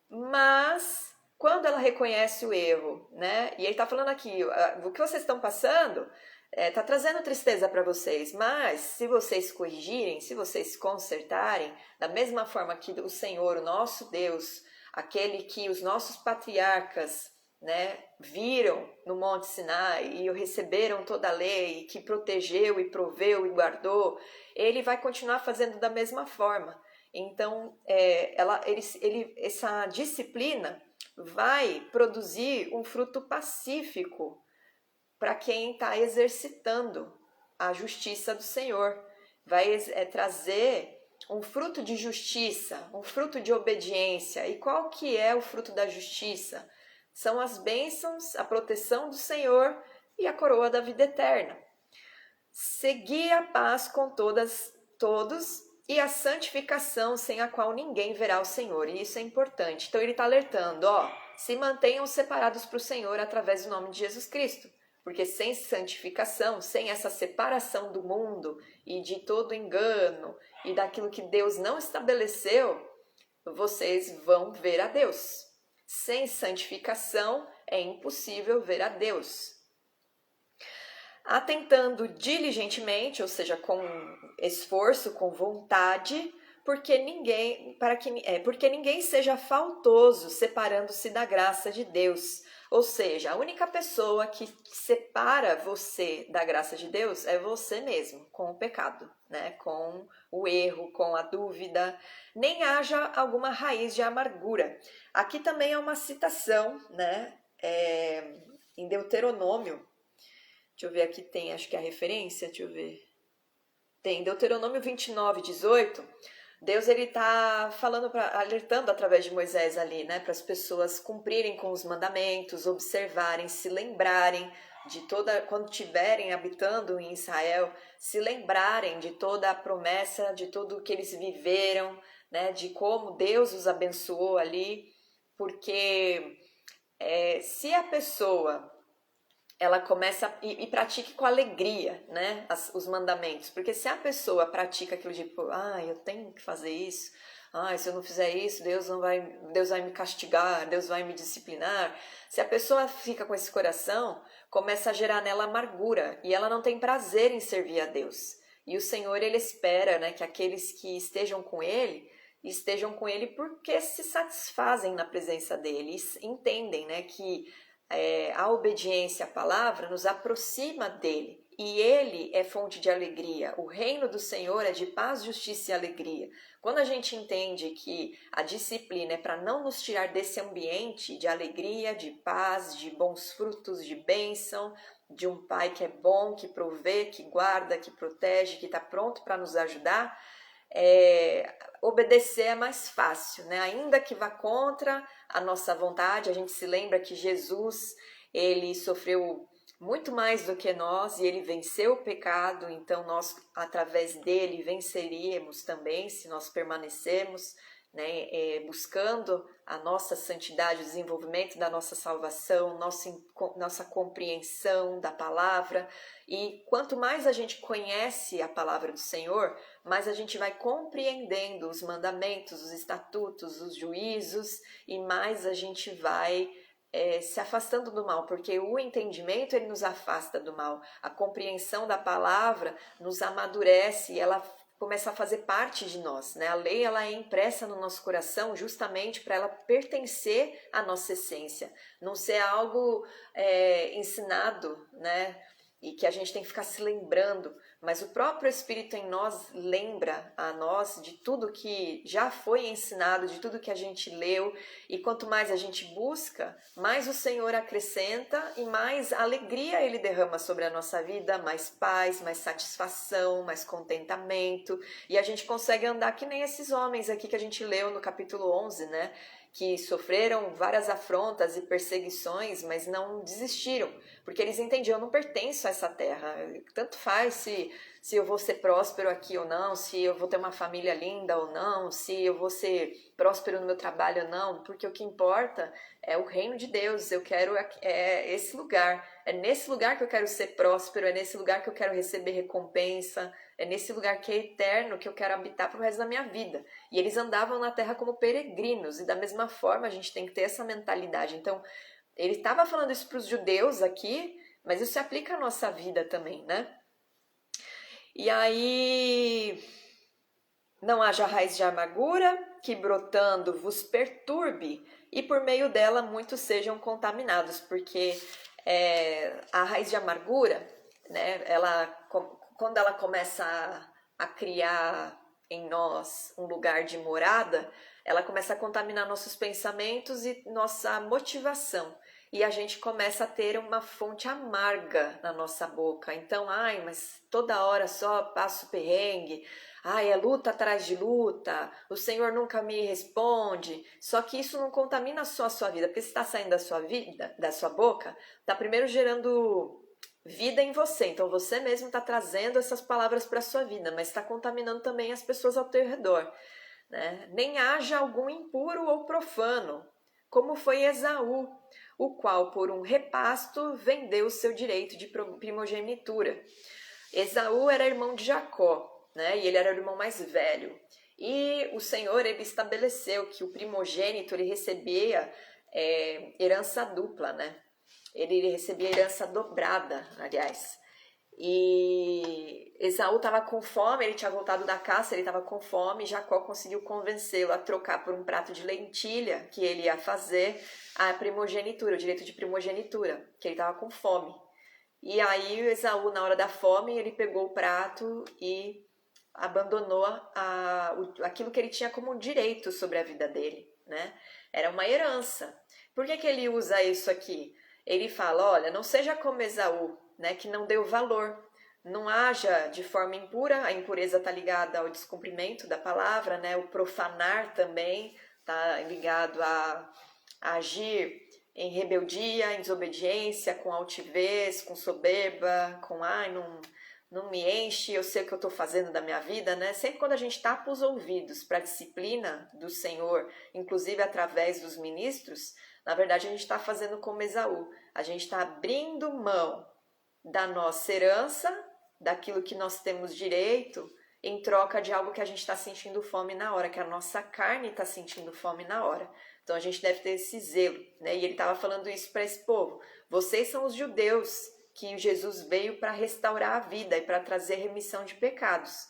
S1: mas quando ela reconhece o erro, né? E ele está falando aqui, o que vocês estão passando está trazendo tristeza para vocês, mas se vocês corrigirem, se vocês consertarem, da mesma forma que o Senhor, o nosso Deus, aquele que os nossos patriarcas, né, viram no Monte Sinai e receberam toda a lei, que protegeu e proveu e guardou, ele vai continuar fazendo da mesma forma. Então, essa disciplina vai produzir um fruto pacífico para quem está exercitando a justiça do Senhor. Vai trazer um fruto de justiça, um fruto de obediência. E qual que é o fruto da justiça? São as bênçãos, a proteção do Senhor e a coroa da vida eterna. Segui a paz com todos e a santificação, sem a qual ninguém verá o Senhor. E isso é importante. Então ele está alertando, se mantenham separados para o Senhor através do nome de Jesus Cristo. Porque sem santificação, sem essa separação do mundo e de todo engano e daquilo que Deus não estabeleceu, vocês vão ver a Deus. Sem santificação é impossível ver a Deus. Atentando diligentemente, ou seja, com esforço, com vontade, porque ninguém seja faltoso, separando-se da graça de Deus. Ou seja, a única pessoa que separa você da graça de Deus é você mesmo, com o pecado, né? Com o erro, com a dúvida. Nem haja alguma raiz de amargura. Aqui também é uma citação, né? Em Deuteronômio. Deixa eu ver, aqui tem, acho que é a referência, deixa eu ver. Tem Deuteronômio 29:18. Deus ele está falando, alertando através de Moisés ali, né, para as pessoas cumprirem com os mandamentos, observarem, se lembrarem de toda, quando estiverem habitando em Israel, se lembrarem de toda a promessa, de tudo que eles viveram, né, de como Deus os abençoou ali, porque se a pessoa ela começa e pratique com alegria, né, os mandamentos, porque se a pessoa pratica aquilo de, eu tenho que fazer isso, se eu não fizer isso, Deus vai me castigar, Deus vai me disciplinar. Se a pessoa fica com esse coração, começa a gerar nela amargura e ela não tem prazer em servir a Deus. E o Senhor ele espera, né, que aqueles que estejam com ele porque se satisfazem na presença dele, e entendem, né, que a obediência à palavra nos aproxima dele e ele é fonte de alegria. O reino do Senhor é de paz, justiça e alegria. Quando a gente entende que a disciplina é para não nos tirar desse ambiente de alegria, de paz, de bons frutos, de bênção, de um pai que é bom, que provê, que guarda, que protege, que está pronto para nos ajudar, obedecer é mais fácil, né? Ainda que vá contra a nossa vontade. A gente se lembra que Jesus, ele sofreu muito mais do que nós e ele venceu o pecado, então nós, através dele, venceríamos também se nós permanecermos, né, buscando a nossa santidade, o desenvolvimento da nossa salvação, nossa compreensão da palavra. E quanto mais a gente conhece a palavra do Senhor, mais a gente vai compreendendo os mandamentos, os estatutos, os juízos, e mais a gente vai se afastando do mal, porque o entendimento ele nos afasta do mal, a compreensão da palavra nos amadurece e ela começa a fazer parte de nós, né? A lei ela é impressa no nosso coração justamente para ela pertencer à nossa essência, não ser algo ensinado, né? E que a gente tem que ficar se lembrando, mas o próprio Espírito em nós lembra a nós de tudo que já foi ensinado, de tudo que a gente leu, e quanto mais a gente busca, mais o Senhor acrescenta e mais alegria Ele derrama sobre a nossa vida, mais paz, mais satisfação, mais contentamento, e a gente consegue andar que nem esses homens aqui que a gente leu no capítulo 11, né? Que sofreram várias afrontas e perseguições, mas não desistiram, porque eles entendiam, eu não pertenço a essa terra, tanto faz se eu vou ser próspero aqui ou não, se eu vou ter uma família linda ou não, se eu vou ser próspero no meu trabalho ou não, porque o que importa é o reino de Deus, eu quero esse lugar, é nesse lugar que eu quero ser próspero, é nesse lugar que eu quero receber recompensa, é nesse lugar que é eterno que eu quero habitar pro resto da minha vida. E eles andavam na terra como peregrinos, e da mesma forma a gente tem que ter essa mentalidade. Então, ele estava falando isso para os judeus aqui, mas isso se aplica à nossa vida também, né? E aí, não haja raiz de amargura, que brotando vos perturbe, e por meio dela muitos sejam contaminados, porque a raiz de amargura, né, quando ela começa a criar em nós um lugar de morada, ela começa a contaminar nossos pensamentos e nossa motivação. E a gente começa a ter uma fonte amarga na nossa boca. Então, mas toda hora só passo perrengue. É luta atrás de luta. O Senhor nunca me responde. Só que isso não contamina só a sua vida, porque se está saindo da sua vida, da sua boca, está primeiro gerando vida em você. Então, você mesmo está trazendo essas palavras para a sua vida, mas está contaminando também as pessoas ao teu redor, né? Nem haja algum impuro ou profano, como foi Esaú, o qual por um repasto vendeu o seu direito de primogenitura. Esaú era irmão de Jacó, né? E ele era o irmão mais velho. E o Senhor ele estabeleceu que o primogênito ele recebia herança dupla, né? Ele recebia herança dobrada, aliás. E Esaú estava com fome, ele tinha voltado da caça, ele estava com fome, Jacó conseguiu convencê-lo a trocar por um prato de lentilha que ele ia fazer a primogenitura, o direito de primogenitura, que ele estava com fome. E aí Esaú, na hora da fome, ele pegou o prato e abandonou aquilo que ele tinha como direito sobre a vida dele, né? Era uma herança. Por que ele usa isso aqui? Ele fala, olha, não seja como Esaú, né, que não deu valor. Não haja de forma impura, a impureza está ligada ao descumprimento da palavra, né? O profanar também está ligado a agir em rebeldia, em desobediência, com altivez, com soberba, com não me enche, eu sei o que eu estou fazendo da minha vida, né? Sempre quando a gente tapa os ouvidos para a disciplina do Senhor, inclusive através dos ministros, na verdade a gente está fazendo como Esaú, a gente está abrindo mão da nossa herança, daquilo que nós temos direito, em troca de algo que a gente está sentindo fome na hora, que a nossa carne está sentindo fome na hora. Então a gente deve ter esse zelo, né? E ele estava falando isso para esse povo. Vocês são os judeus que Jesus veio para restaurar a vida e para trazer remissão de pecados.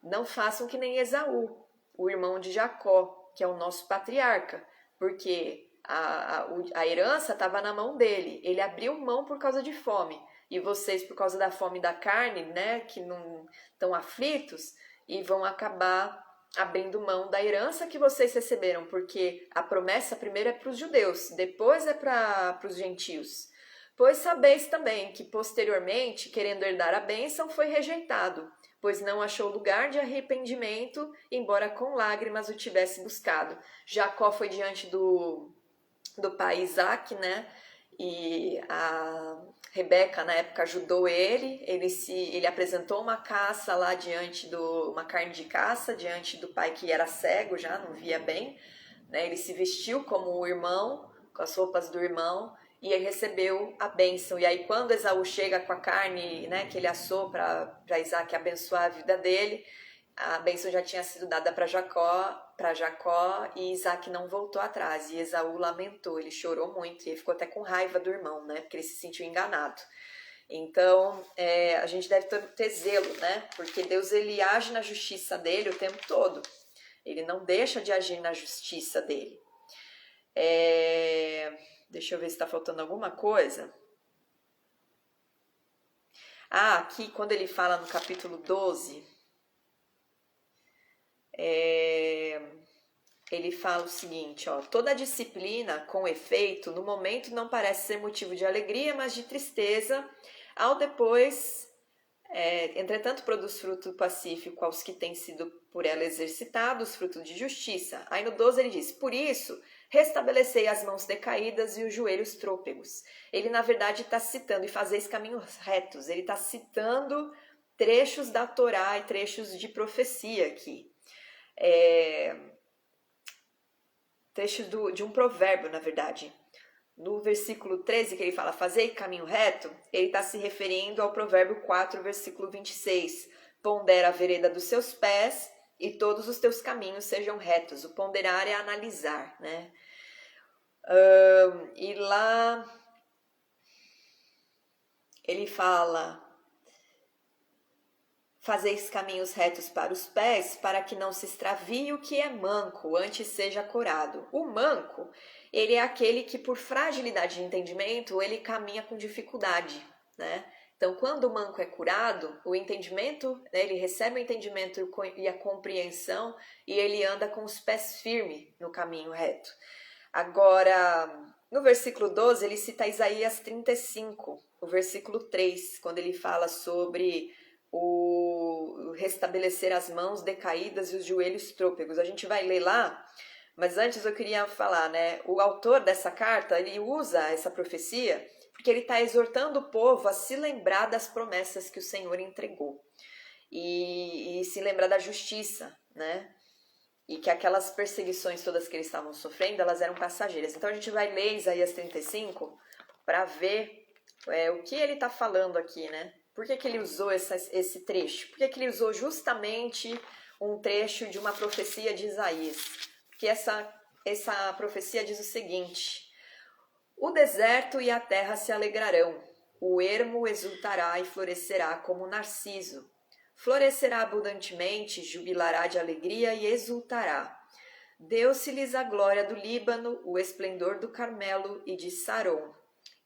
S1: Não façam que nem Esaú, o irmão de Jacó, que é o nosso patriarca, porque a herança estava na mão dele. Ele abriu mão por causa de fome. E vocês, por causa da fome da carne, né, que não estão aflitos, e vão acabar abrindo mão da herança que vocês receberam, porque a promessa primeiro é para os judeus, depois é para os gentios. Pois sabeis também que posteriormente, querendo herdar a bênção, foi rejeitado, pois não achou lugar de arrependimento, embora com lágrimas o tivesse buscado. Jacó foi diante do pai Isaac, né? E a Rebeca na época ajudou ele apresentou uma caça lá uma carne de caça diante do pai que era cego, já não via bem, né? Ele se vestiu como o irmão, com as roupas do irmão, e ele recebeu a bênção. E aí quando Esaú chega com a carne, né, que ele assou para Isaac abençoar a vida dele, a bênção já tinha sido dada para Jacó, e Isaac não voltou atrás. E Esaú lamentou, ele chorou muito, e ele ficou até com raiva do irmão, né? Porque ele se sentiu enganado. Então, a gente deve ter zelo, né? Porque Deus, ele age na justiça dele o tempo todo. Ele não deixa de agir na justiça dele. Deixa eu ver se está faltando alguma coisa. Aqui, quando ele fala no capítulo 12... ele fala o seguinte, ó, toda disciplina, com efeito, no momento não parece ser motivo de alegria, mas de tristeza, ao depois, entretanto, produz fruto pacífico aos que têm sido por ela exercitados, fruto de justiça. Aí no 12 ele diz, por isso, restabelecei as mãos decaídas e os joelhos trôpegos. Ele, na verdade, está citando, e fazeis caminhos retos, ele está citando trechos da Torá e trechos de profecia aqui. Trecho de um provérbio, na verdade. No versículo 13, que ele fala, fazei caminho reto, ele está se referindo ao provérbio 4, versículo 26. Pondera a vereda dos seus pés e todos os teus caminhos sejam retos. O ponderar é analisar, né? E lá ele fala, fazeis caminhos retos para os pés, para que não se extravie o que é manco, antes seja corado. O manco, ele é aquele que por fragilidade de entendimento, ele caminha com dificuldade, né? Então, quando o manco é curado, o entendimento, né, ele recebe o entendimento e a compreensão, e ele anda com os pés firmes no caminho reto. Agora, no versículo 12, ele cita Isaías 35, o versículo 3, quando ele fala sobre o restabelecer as mãos decaídas e os joelhos trôpegos. A gente vai ler lá, mas antes eu queria falar, né? O autor dessa carta, ele usa essa profecia porque ele está exortando o povo a se lembrar das promessas que o Senhor entregou e se lembrar da justiça, né? E que aquelas perseguições todas que eles estavam sofrendo, elas eram passageiras. Então a gente vai ler Isaías 35 para ver o que ele está falando aqui, né? Por que ele usou esse trecho? Por que ele usou justamente um trecho de uma profecia de Isaías? Porque essa profecia diz o seguinte, o deserto e a terra se alegrarão, o ermo exultará e florescerá como narciso, florescerá abundantemente, jubilará de alegria e exultará. Deu-se-lhes a glória do Líbano, o esplendor do Carmelo e de Saron.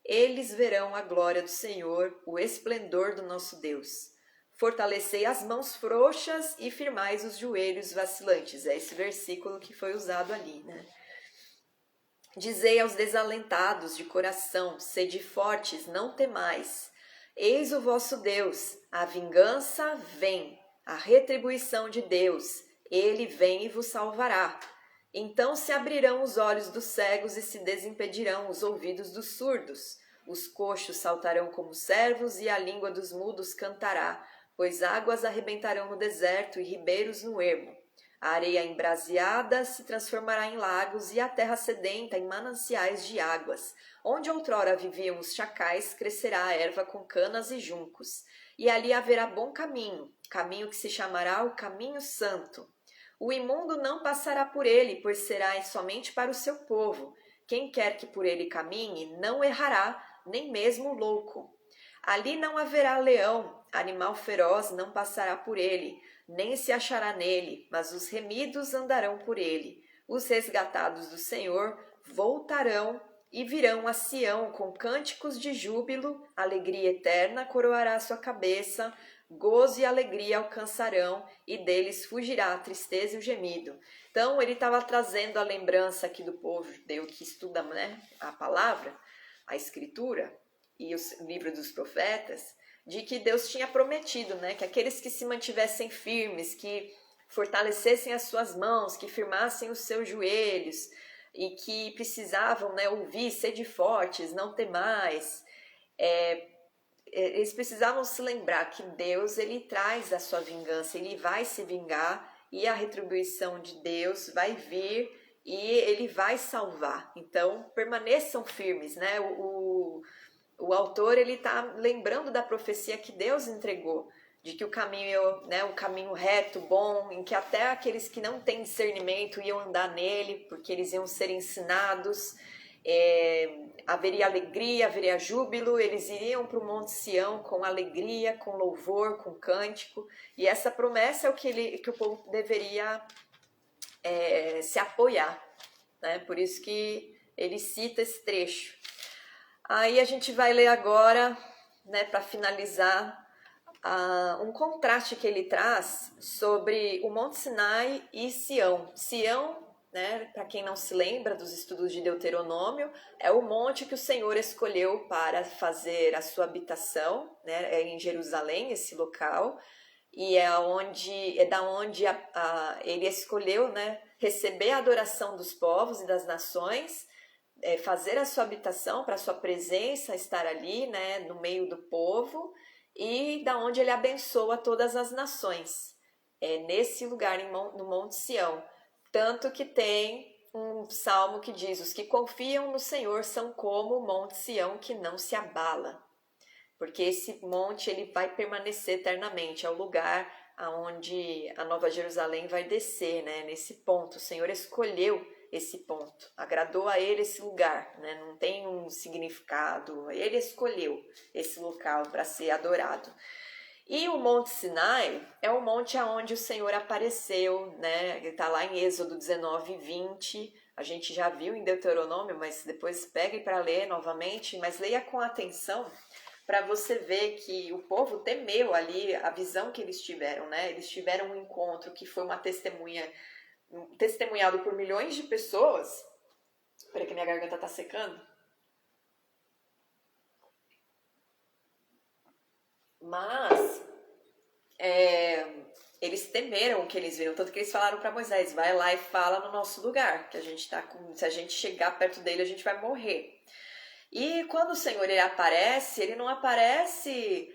S1: Eles verão a glória do Senhor, o esplendor do nosso Deus. Fortalecei as mãos frouxas e firmais os joelhos vacilantes. É esse versículo que foi usado ali, né? Dizei aos desalentados de coração, sede fortes, não temais. Eis o vosso Deus, a vingança vem, a retribuição de Deus, ele vem e vos salvará. Então se abrirão os olhos dos cegos e se desimpedirão os ouvidos dos surdos. Os coxos saltarão como servos e a língua dos mudos cantará, pois águas arrebentarão no deserto e ribeiros no ermo. A areia embraseada se transformará em lagos e a terra sedenta em mananciais de águas. Onde outrora viviam os chacais, crescerá a erva com canas e juncos. E ali haverá bom caminho, caminho que se chamará o caminho santo. O imundo não passará por ele, pois será somente para o seu povo. Quem quer que por ele caminhe, não errará, nem mesmo o louco. Ali não haverá leão, animal feroz não passará por ele, nem se achará nele, mas os remidos andarão por ele. Os resgatados do Senhor voltarão e virão a Sião com cânticos de júbilo, alegria eterna coroará sua cabeça, gozo e alegria alcançarão, e deles fugirá a tristeza e o gemido. Então, ele estava trazendo a lembrança aqui do povo judeu que estuda, né, a palavra, a escritura e o livro dos profetas, de que Deus tinha prometido, né, que aqueles que se mantivessem firmes, que fortalecessem as suas mãos, que firmassem os seus joelhos e que precisavam, né, ouvir, sede fortes, não temais, eles precisavam se lembrar que Deus, ele traz a sua vingança, ele vai se vingar e a retribuição de Deus vai vir e ele vai salvar. Então, permaneçam firmes, né? O autor, ele está lembrando da profecia que Deus entregou, de que o caminho, né, o caminho reto, bom, em que até aqueles que não têm discernimento iam andar nele, porque eles iam ser ensinados, haveria alegria, haveria júbilo, eles iriam para o Monte Sião com alegria, com louvor, com cântico, e essa promessa é o que o povo deveria se apoiar, né? Por isso que ele cita esse trecho. Aí a gente vai ler agora, né, para finalizar, um contraste que ele traz sobre o Monte Sinai e Sião. Sião, né, para quem não se lembra dos estudos de Deuteronômio, é o monte que o Senhor escolheu para fazer a sua habitação, né, é em Jerusalém esse local, e é da onde ele escolheu, né, receber a adoração dos povos e das nações, fazer a sua habitação, para a sua presença estar ali, né, no meio do povo, e da onde ele abençoa todas as nações, nesse lugar no Monte Sião. Tanto que tem um salmo que diz: os que confiam no Senhor são como o Monte Sião que não se abala. Porque esse monte ele vai permanecer eternamente, é o lugar aonde a Nova Jerusalém vai descer, né? Nesse ponto, o Senhor escolheu esse ponto, agradou a ele esse lugar, né? Não tem um significado, ele escolheu esse local para ser adorado. E o Monte Sinai é o monte aonde o Senhor apareceu, né? Ele está lá em Êxodo 19, 20, a gente já viu em Deuteronômio, mas depois pegue para ler novamente, mas leia com atenção, para você ver que o povo temeu ali a visão que eles tiveram, né? Eles tiveram um encontro que foi uma testemunhado por milhões de pessoas. Espera que minha garganta tá secando. Mas eles temeram o que eles viram, tanto que eles falaram para Moisés: vai lá e fala no nosso lugar, que a gente se a gente chegar perto dele a gente vai morrer. E quando o Senhor ele não aparece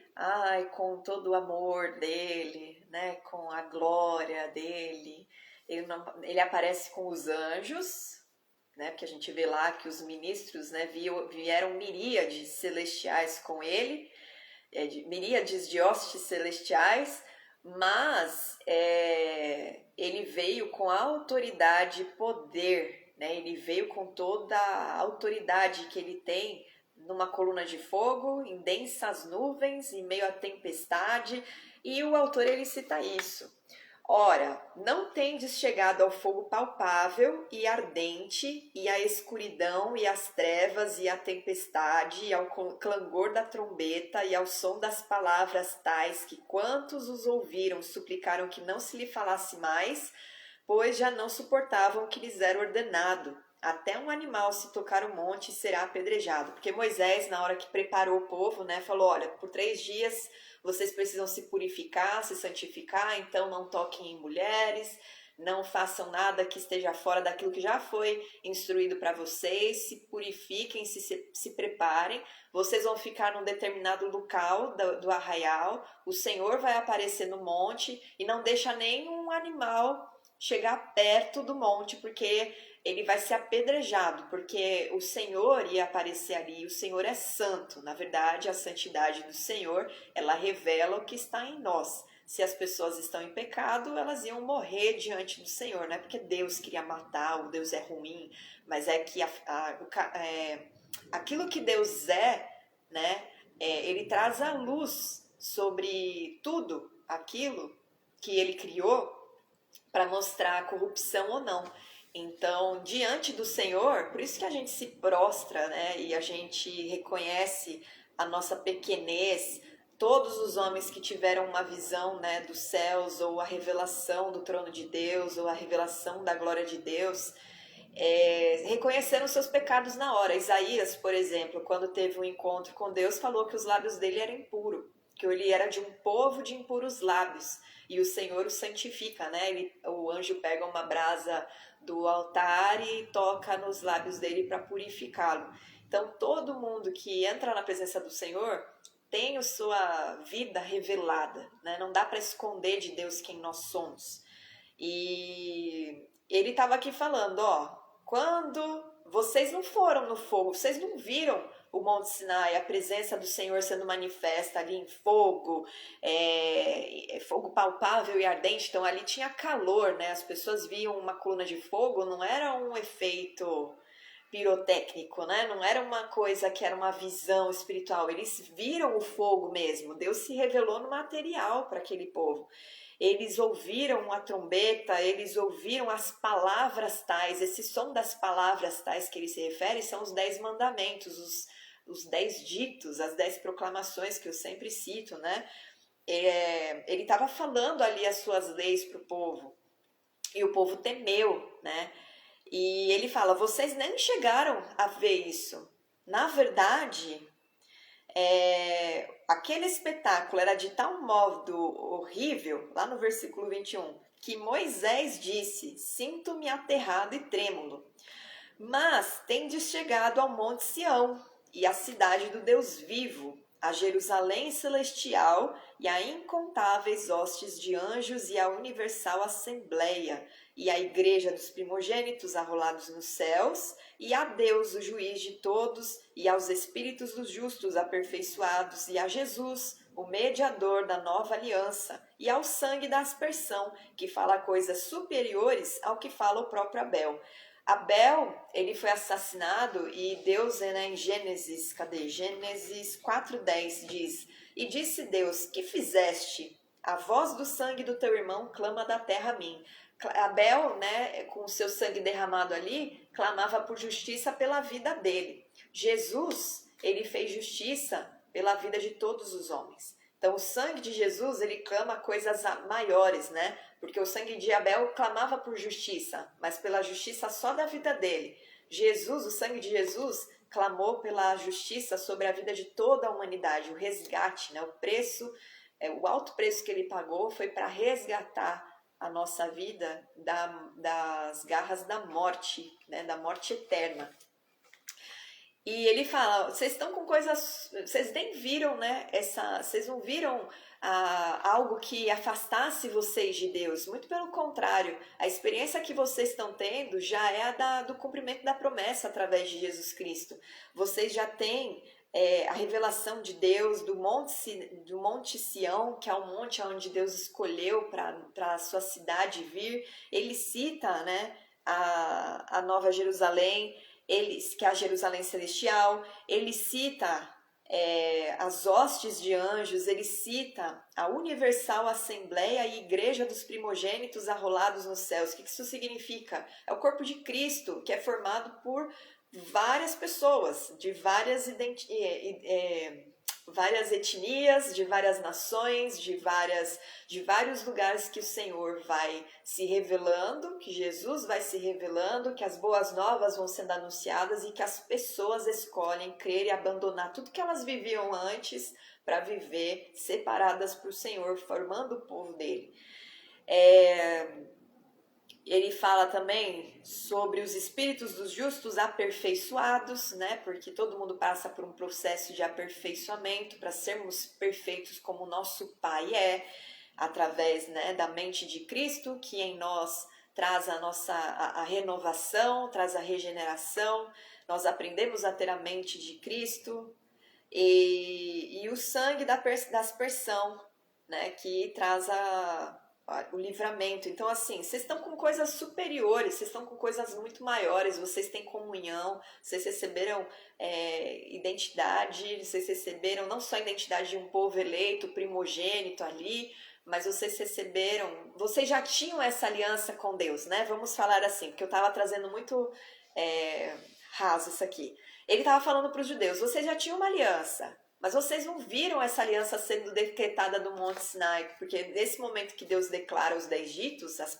S1: com todo o amor dele, né, com a glória dele. Ele aparece com os anjos, né, porque a gente vê lá que os ministros, né, vieram miríades celestiais com ele, miríades de hostes celestiais, mas ele veio com autoridade e poder, né? Ele veio com toda a autoridade que ele tem numa coluna de fogo, em densas nuvens, em meio à tempestade, e o autor ele cita isso. Ora, não tendes chegado ao fogo palpável e ardente, e à escuridão, e às trevas, e à tempestade, e ao clangor da trombeta, e ao som das palavras tais que quantos os ouviram suplicaram que não se lhe falasse mais, pois já não suportavam o que lhes era ordenado. Até um animal se tocar o monte será apedrejado. Porque Moisés, na hora que preparou o povo, né, falou, olha, por 3 dias vocês precisam se purificar, se santificar, então não toquem em mulheres, não façam nada que esteja fora daquilo que já foi instruído para vocês, se purifiquem, se preparem, vocês vão ficar num determinado local do arraial, o Senhor vai aparecer no monte e não deixa nenhum animal chegar perto do monte, porque ele vai ser apedrejado, porque o Senhor ia aparecer ali, o Senhor é santo. Na verdade, a santidade do Senhor, ela revela o que está em nós. Se as pessoas estão em pecado, elas iam morrer diante do Senhor, não é porque Deus queria matar, ou Deus é ruim, mas é que aquilo que Deus é, né, ele traz a luz sobre tudo aquilo que ele criou para mostrar a corrupção ou não. Então, diante do Senhor, por isso que a gente se prostra, né? E a gente reconhece a nossa pequenez. Todos os homens que tiveram uma visão, né, dos céus, ou a revelação do trono de Deus, ou a revelação da glória de Deus, reconheceram seus pecados na hora. Isaías, por exemplo, quando teve um encontro com Deus, falou que os lábios dele eram impuros, que ele era de um povo de impuros lábios. E o Senhor o santifica, né? O anjo pega uma brasa do altar e toca nos lábios dele para purificá-lo. Então, todo mundo que entra na presença do Senhor tem a sua vida revelada, né? Não dá para esconder de Deus quem nós somos. E ele estava aqui falando, ó, quando vocês não foram no fogo, vocês não viram o Monte Sinai, a presença do Senhor sendo manifesta ali em fogo, fogo palpável e ardente, então ali tinha calor, né? As pessoas viam uma coluna de fogo, não era um efeito pirotécnico, né? Não era uma coisa que era uma visão espiritual, eles viram o fogo mesmo, Deus se revelou no material para aquele povo. Eles ouviram a trombeta, eles ouviram as palavras tais, esse som das palavras tais que ele se refere são os 10 mandamentos, os 10 ditos, as 10 proclamações que eu sempre cito, né? Ele estava falando ali as suas leis para o povo, e o povo temeu, né? E ele fala, vocês nem chegaram a ver isso. Na verdade, aquele espetáculo era de tal modo horrível, lá no versículo 21, que Moisés disse, sinto-me aterrado e trêmulo. Mas tendes chegado ao monte Sião, e à cidade do Deus vivo, a Jerusalém celestial, e a incontáveis hostes de anjos, e a universal assembleia, e a igreja dos primogênitos arrolados nos céus, e a Deus, o juiz de todos, e aos espíritos dos justos aperfeiçoados, e a Jesus, o mediador da nova aliança, e ao sangue da aspersão, que fala coisas superiores ao que fala o próprio Abel. Abel, ele foi assassinado e Deus, né, em Gênesis 4:10 diz, e disse Deus, que fizeste? A voz do sangue do teu irmão clama da terra a mim. Abel, né, com o seu sangue derramado ali, clamava por justiça pela vida dele. Jesus, ele fez justiça pela vida de todos os homens. Então, o sangue de Jesus, ele clama coisas maiores, né? Porque o sangue de Abel clamava por justiça, mas pela justiça só da vida dele. Jesus, o sangue de Jesus, clamou pela justiça sobre a vida de toda a humanidade, o resgate, né? O preço, o alto preço que ele pagou foi para resgatar a nossa vida das garras da morte, né? Da morte eterna. E ele fala, vocês estão com coisas, vocês nem viram, né? Vocês não viram algo que afastasse vocês de Deus. Muito pelo contrário, a experiência que vocês estão tendo já é do cumprimento da promessa através de Jesus Cristo. Vocês já têm a revelação de Deus do Monte Sião, que é o monte onde Deus escolheu para a sua cidade vir. Ele cita, né, a Nova Jerusalém. que é a Jerusalém Celestial, ele cita as hostes de anjos, ele cita a universal assembleia e igreja dos primogênitos arrolados nos céus. O que isso significa? É o corpo de Cristo, que é formado por várias pessoas, de várias etnias, de várias nações, de vários lugares que o Senhor vai se revelando, que Jesus vai se revelando, que as boas novas vão sendo anunciadas e que as pessoas escolhem crer e abandonar tudo que elas viviam antes para viver separadas para o Senhor, formando o povo dele. Ele fala também sobre os espíritos dos justos aperfeiçoados, né? Porque todo mundo passa por um processo de aperfeiçoamento para sermos perfeitos como o nosso Pai é, através, né, da mente de Cristo, que em nós traz a renovação, traz a regeneração. Nós aprendemos a ter a mente de Cristo e o sangue da aspersão, né, que traz o livramento. Então, assim, vocês estão com coisas superiores, vocês estão com coisas muito maiores, vocês têm comunhão, vocês receberam identidade, vocês receberam não só a identidade de um povo eleito, primogênito ali, mas vocês já tinham essa aliança com Deus, né? Vamos falar assim, porque eu estava trazendo muito raso isso aqui. Ele estava falando para os judeus, vocês já tinham uma aliança, mas vocês não viram essa aliança sendo decretada do Monte Sinai, porque nesse momento que Deus declara os 10 ditos, as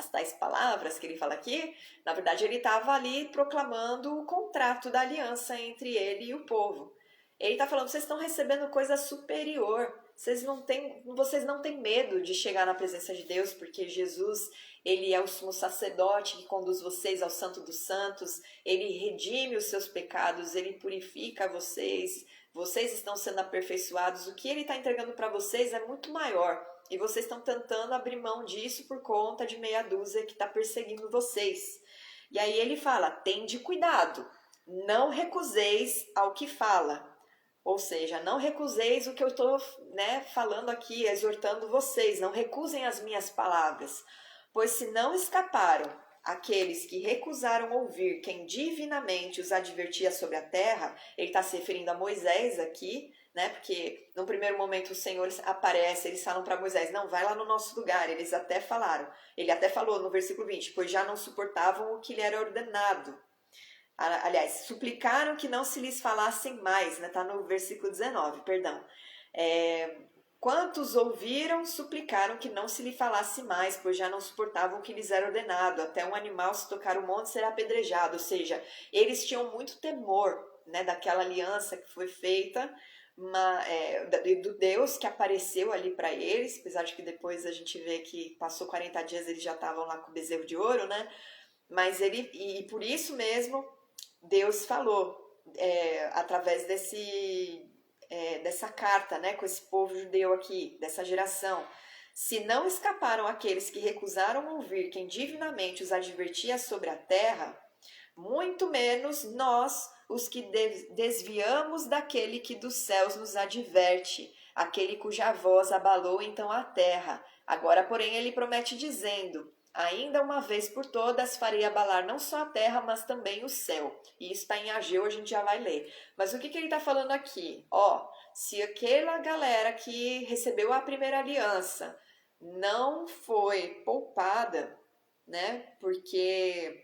S1: tais palavras que ele fala aqui, na verdade ele estava ali proclamando o contrato da aliança entre ele e o povo. Ele está falando, vocês estão recebendo coisa superior, vocês não têm medo de chegar na presença de Deus, porque Jesus, ele é o sumo sacerdote que conduz vocês ao Santo dos Santos, ele redime os seus pecados, ele purifica vocês estão sendo aperfeiçoados, o que ele está entregando para vocês é muito maior, e vocês estão tentando abrir mão disso por conta de meia dúzia que está perseguindo vocês. E aí ele fala, tende cuidado, não recuseis ao que fala. Ou seja, não recuseis o que eu estou falando aqui, exortando vocês, não recusem as minhas palavras, pois se não escaparam aqueles que recusaram ouvir quem divinamente os advertia sobre a terra, ele está se referindo a Moisés aqui, né? Porque no primeiro momento o Senhor aparece, eles falam para Moisés, não, vai lá no nosso lugar, ele até falou no versículo 20, pois já não suportavam o que lhe era ordenado. Aliás, suplicaram que não se lhes falassem mais, né? Tá no versículo 19, perdão. Quantos ouviram, suplicaram que não se lhe falasse mais, pois já não suportavam o que lhes era ordenado. Até um animal, se tocar o monte, será apedrejado. Ou seja, eles tinham muito temor, né, daquela aliança que foi feita, do Deus que apareceu ali para eles, apesar de que depois a gente vê que passou 40 dias, eles já estavam lá com o bezerro de ouro, né? Mas e por isso mesmo, Deus falou, através dessa carta, né, com esse povo judeu aqui, dessa geração. Se não escaparam aqueles que recusaram ouvir quem divinamente os advertia sobre a terra, muito menos nós, os que desviamos daquele que dos céus nos adverte, aquele cuja voz abalou então a terra. Agora, porém, ele promete dizendo, ainda uma vez por todas farei abalar não só a terra, mas também o céu. E isso está em Ageu, a gente já vai ler. Mas o que ele está falando aqui? Se aquela galera que recebeu a primeira aliança não foi poupada, né? Porque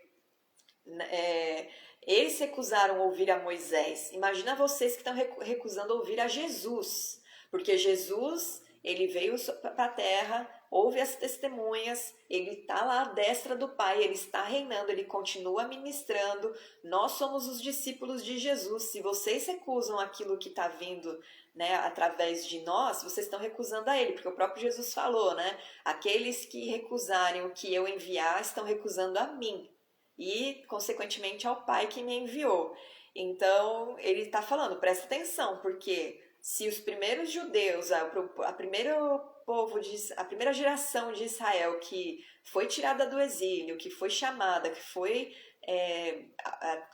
S1: eles recusaram ouvir a Moisés. Imagina vocês que estão recusando ouvir a Jesus. Porque Jesus, ele veio para a terra, ouve as testemunhas, ele está lá à destra do Pai, ele está reinando, ele continua ministrando. Nós somos os discípulos de Jesus. Se vocês recusam aquilo que está vindo, né, através de nós, vocês estão recusando a ele, porque o próprio Jesus falou, né? Aqueles que recusarem o que eu enviar estão recusando a mim e, consequentemente, ao Pai que me enviou. Então, ele está falando, presta atenção, porque se os primeiros judeus, a primeira geração de Israel que foi tirada do exílio, que foi chamada, que foi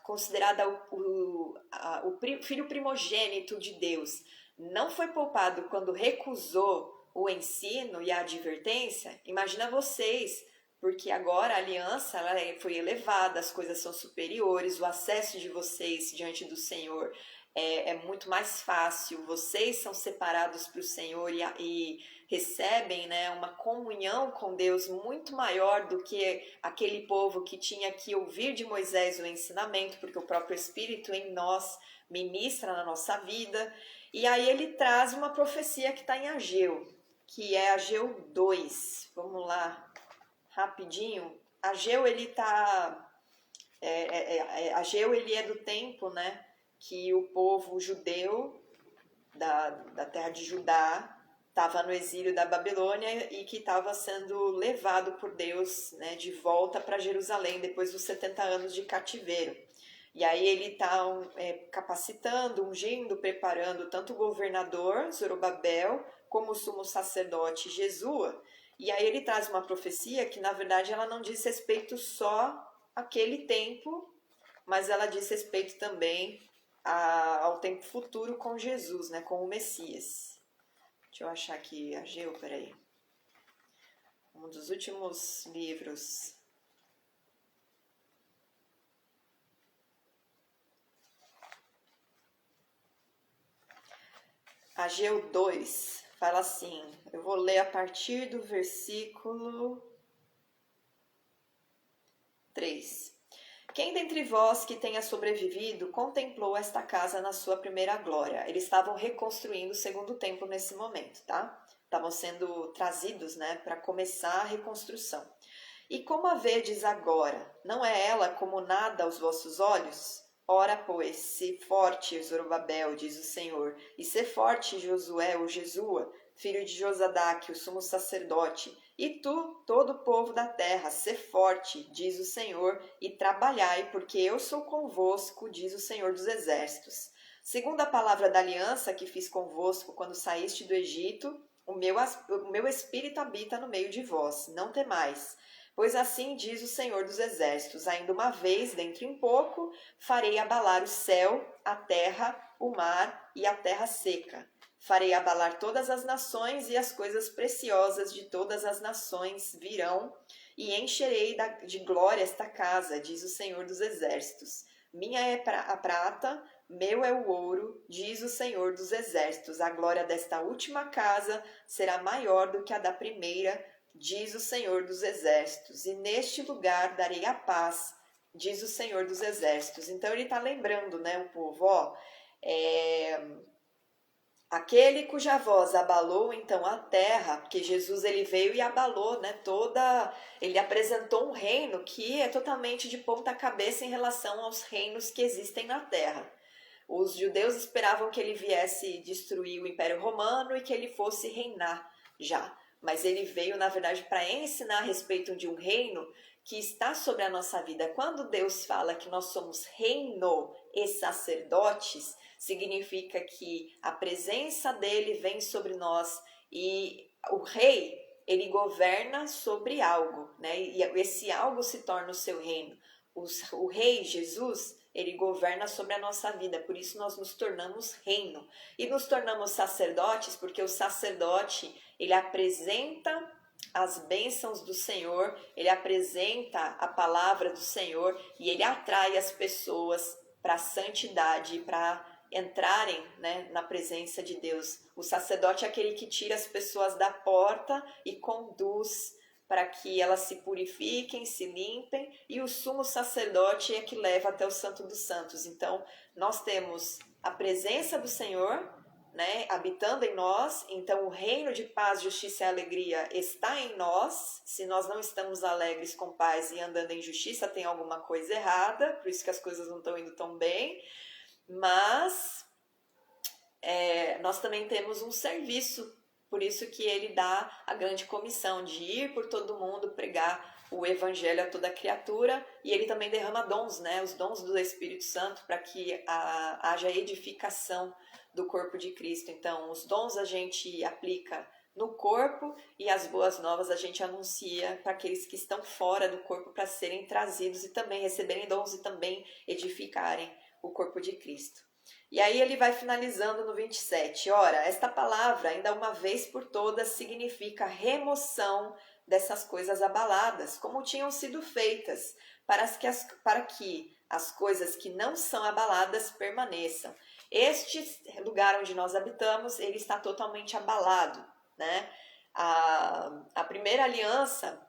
S1: considerada o filho primogênito de Deus, não foi poupado quando recusou o ensino e a advertência, imagina vocês porque agora a aliança foi elevada, as coisas são superiores, o acesso de vocês diante do Senhor é muito mais fácil, vocês são separados para o Senhor e recebem, né, uma comunhão com Deus muito maior do que aquele povo que tinha que ouvir de Moisés o ensinamento, porque o próprio Espírito em nós ministra na nossa vida. E aí ele traz uma profecia que está em Ageu, que é Ageu 2. Vamos lá, rapidinho. Ageu, ele tá... Ageu, ele é do tempo, né, que o povo judeu da terra de Judá estava no exílio da Babilônia e que estava sendo levado por Deus, né, de volta para Jerusalém depois dos 70 anos de cativeiro. E aí ele está capacitando, ungindo, preparando tanto o governador Zorobabel como o sumo sacerdote Jesua. E aí ele traz uma profecia que na verdade ela não diz respeito só àquele tempo, mas ela diz respeito também ao tempo futuro com Jesus, né, com o Messias. Deixa eu achar aqui Ageu, peraí. Um dos últimos livros. Ageu 2 fala assim, eu vou ler a partir do versículo 3. Quem dentre vós que tenha sobrevivido contemplou esta casa na sua primeira glória? Eles estavam reconstruindo o segundo templo nesse momento, tá? Estavam sendo trazidos, né, para começar a reconstrução. E como a vedes agora, não é ela como nada aos vossos olhos? Ora, pois, se forte, Zorobabel, diz o Senhor, e se forte, Josué, ou Jesua, filho de Josadaque, o sumo sacerdote, e tu, todo o povo da terra, se forte, diz o Senhor, e trabalhai, porque eu sou convosco, diz o Senhor dos exércitos. Segundo a palavra da aliança que fiz convosco quando saíste do Egito, o meu espírito habita no meio de vós, não temais. Pois assim diz o Senhor dos exércitos, ainda uma vez, dentro em pouco, farei abalar o céu, a terra, o mar e a terra seca. Farei abalar todas as nações e as coisas preciosas de todas as nações virão e encherei de glória esta casa, diz o Senhor dos exércitos. Minha é a prata, meu é o ouro, diz o Senhor dos exércitos. A glória desta última casa será maior do que a da primeira, diz o Senhor dos exércitos, e neste lugar darei a paz, diz o Senhor dos exércitos. Então ele está lembrando, né, o povo, aquele cuja voz abalou então a terra, porque Jesus ele veio e abalou, né, ele apresentou um reino que é totalmente de ponta cabeça em relação aos reinos que existem na terra. Os judeus esperavam que ele viesse destruir o Império Romano e que ele fosse reinar já. Mas ele veio, na verdade, para ensinar a respeito de um reino que está sobre a nossa vida. Quando Deus fala que nós somos reino e sacerdotes, significa que a presença dele vem sobre nós e o rei, ele governa sobre algo, né? E esse algo se torna o seu reino. O rei Jesus, ele governa sobre a nossa vida, por isso nós nos tornamos reino. E nos tornamos sacerdotes porque o sacerdote, ele apresenta as bênçãos do Senhor, ele apresenta a palavra do Senhor e ele atrai as pessoas para a santidade, para entrarem, né, na presença de Deus. O sacerdote é aquele que tira as pessoas da porta e conduz para que elas se purifiquem, se limpem, e o sumo sacerdote é que leva até o Santo dos Santos. Então, nós temos a presença do Senhor, né, habitando em nós, então o reino de paz, justiça e alegria está em nós. Se nós não estamos alegres com paz e andando em justiça, tem alguma coisa errada, por isso que as coisas não estão indo tão bem. Mas nós também temos um serviço, por isso que ele dá a grande comissão de ir por todo mundo, pregar o evangelho a toda criatura, e ele também derrama dons, né, os dons do Espírito Santo, para que haja edificação do corpo de Cristo. Então, os dons a gente aplica no corpo e as boas novas a gente anuncia para aqueles que estão fora do corpo, para serem trazidos e também receberem dons e também edificarem o corpo de Cristo. E aí ele vai finalizando no 27. Ora, esta palavra, ainda uma vez por todas, significa remoção dessas coisas abaladas, como tinham sido feitas, para que as coisas que não são abaladas permaneçam. Este lugar onde nós habitamos, ele está totalmente abalado, né? A primeira aliança,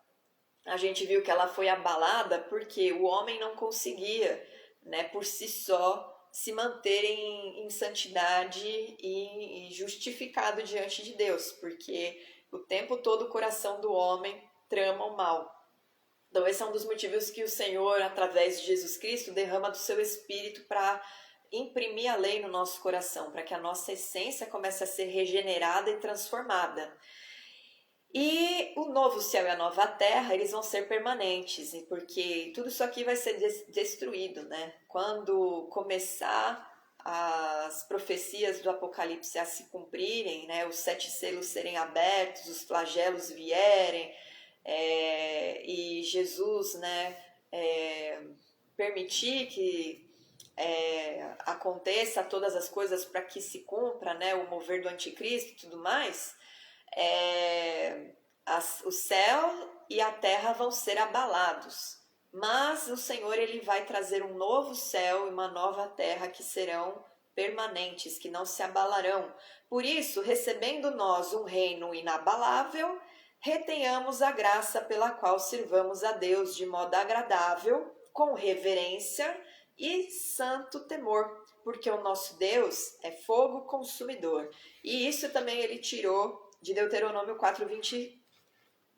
S1: a gente viu que ela foi abalada porque o homem não conseguia, né, por si só, se manter em santidade e justificado diante de Deus, porque o tempo todo o coração do homem trama o mal. Então esse é um dos motivos que o Senhor, através de Jesus Cristo, derrama do seu Espírito para imprimir a lei no nosso coração, para que a nossa essência comece a ser regenerada e transformada. E o novo céu e a nova terra, eles vão ser permanentes, porque tudo isso aqui vai ser destruído, né? Quando começar as profecias do Apocalipse a se cumprirem, né? Os 7 selos serem abertos, os flagelos vierem, e Jesus, né, permitir que aconteça todas as coisas para que se cumpra, né, o mover do anticristo e tudo mais, o céu e a terra vão ser abalados, mas o Senhor, ele vai trazer um novo céu e uma nova terra que serão permanentes, que não se abalarão. Por isso, recebendo nós um reino inabalável, retenhamos a graça pela qual sirvamos a Deus de modo agradável, com reverência e santo temor, porque o nosso Deus é fogo consumidor. E isso também ele tirou de Deuteronômio 4,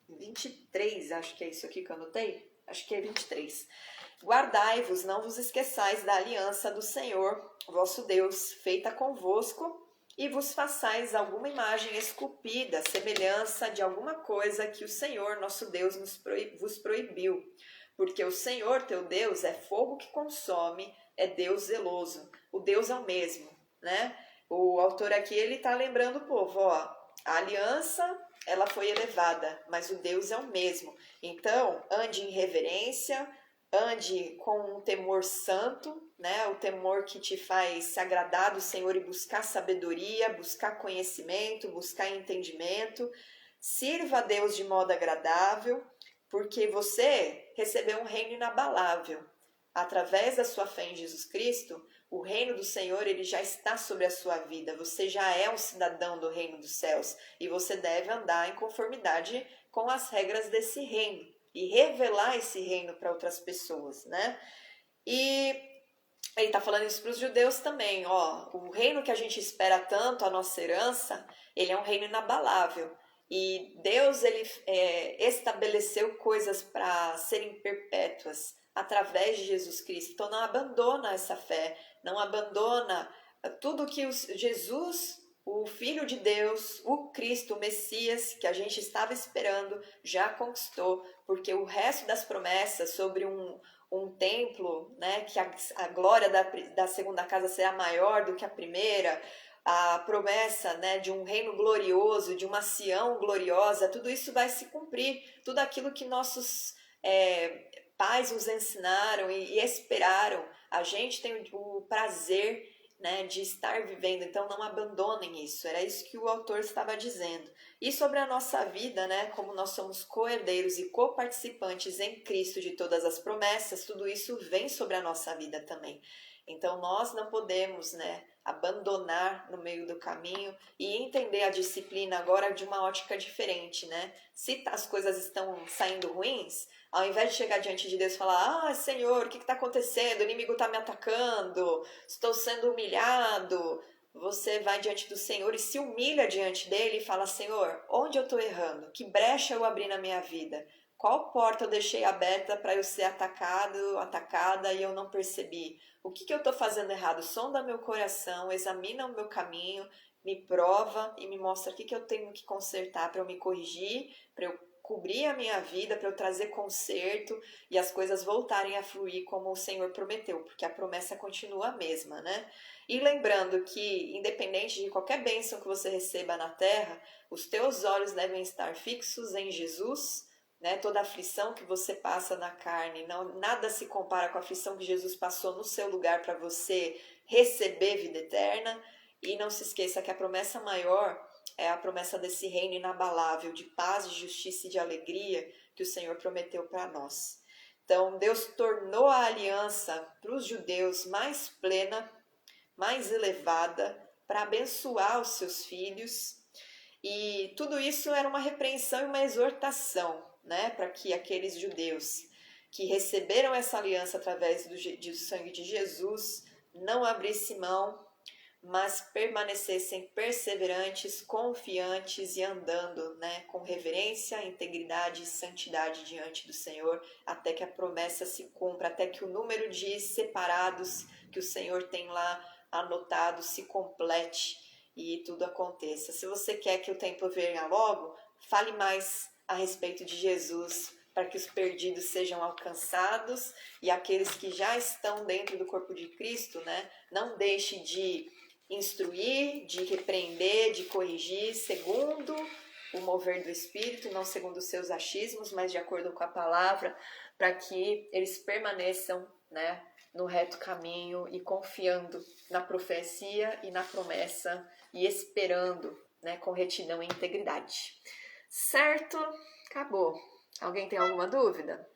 S1: 23, acho que é isso aqui que eu anotei, acho que é 23. Guardai-vos, não vos esqueçais da aliança do Senhor, vosso Deus, feita convosco, e vos façais alguma imagem esculpida, semelhança de alguma coisa que o Senhor, nosso Deus, vos proibiu. Porque o Senhor, teu Deus, é fogo que consome, é Deus zeloso. O Deus é o mesmo, né? O autor aqui, ele está lembrando o povo, ó, a aliança, ela foi elevada, mas o Deus é o mesmo. Então, ande em reverência, ande com um temor santo, né? O temor que te faz se agradar do Senhor e buscar sabedoria, buscar conhecimento, buscar entendimento. Sirva a Deus de modo agradável, porque você recebeu um reino inabalável. Através da sua fé em Jesus Cristo, o reino do Senhor, ele já está sobre a sua vida. Você já é um cidadão do reino dos céus e você deve andar em conformidade com as regras desse reino e revelar esse reino para outras pessoas, né? E ele está falando isso para os judeus também, ó, o reino que a gente espera tanto, a nossa herança, ele é um reino inabalável. E Deus, ele estabeleceu coisas para serem perpétuas através de Jesus Cristo. Então não abandona essa fé, não abandona tudo que Jesus, o Filho de Deus, o Cristo, o Messias, que a gente estava esperando, já conquistou, porque o resto das promessas sobre um templo, né, que a glória da segunda casa será maior do que a primeira, a promessa, né, de um reino glorioso, de uma Sião gloriosa, tudo isso vai se cumprir, tudo aquilo que nossos pais nos ensinaram e esperaram, a gente tem o prazer, né, de estar vivendo, então não abandonem isso, era isso que o autor estava dizendo. E sobre a nossa vida, né, como nós somos co-herdeiros e co-participantes em Cristo de todas as promessas, tudo isso vem sobre a nossa vida também. Então nós não podemos, né, abandonar no meio do caminho e entender a disciplina agora de uma ótica diferente, né? Se as coisas estão saindo ruins, ao invés de chegar diante de Deus e falar, ah, Senhor, o que está acontecendo? O inimigo está me atacando, estou sendo humilhado. Você vai diante do Senhor e se humilha diante dele e fala, Senhor, onde eu estou errando? Que brecha eu abri na minha vida? Qual porta eu deixei aberta para eu ser atacada e eu não percebi? O que eu estou fazendo errado? Sonda meu coração, examina o meu caminho, me prova e me mostra o que eu tenho que consertar para eu me corrigir, para eu cobrir a minha vida, para eu trazer conserto e as coisas voltarem a fluir como o Senhor prometeu, porque a promessa continua a mesma, né? E lembrando que, independente de qualquer bênção que você receba na terra, os teus olhos devem estar fixos em Jesus, né? Toda aflição que você passa na carne, não, nada se compara com a aflição que Jesus passou no seu lugar para você receber vida eterna. E não se esqueça que a promessa maior é a promessa desse reino inabalável de paz, de justiça e de alegria que o Senhor prometeu para nós. Então, Deus tornou a aliança para os judeus mais plena, mais elevada, para abençoar os seus filhos. E tudo isso era uma repreensão e uma exortação, né, para que aqueles judeus que receberam essa aliança através do sangue de Jesus não abrissem mão, mas permanecessem perseverantes, confiantes e andando, né, com reverência, integridade e santidade diante do Senhor, até que a promessa se cumpra, até que o número de separados que o Senhor tem lá anotado se complete e tudo aconteça. Se você quer que o tempo venha logo, fale mais a respeito de Jesus, para que os perdidos sejam alcançados e aqueles que já estão dentro do corpo de Cristo, né, não deixe de instruir, de repreender, de corrigir, segundo o mover do Espírito, não segundo os seus achismos, mas de acordo com a palavra, para que eles permaneçam, né, no reto caminho e confiando na profecia e na promessa e esperando, né, com retidão e integridade. Certo? Acabou. Alguém tem alguma dúvida?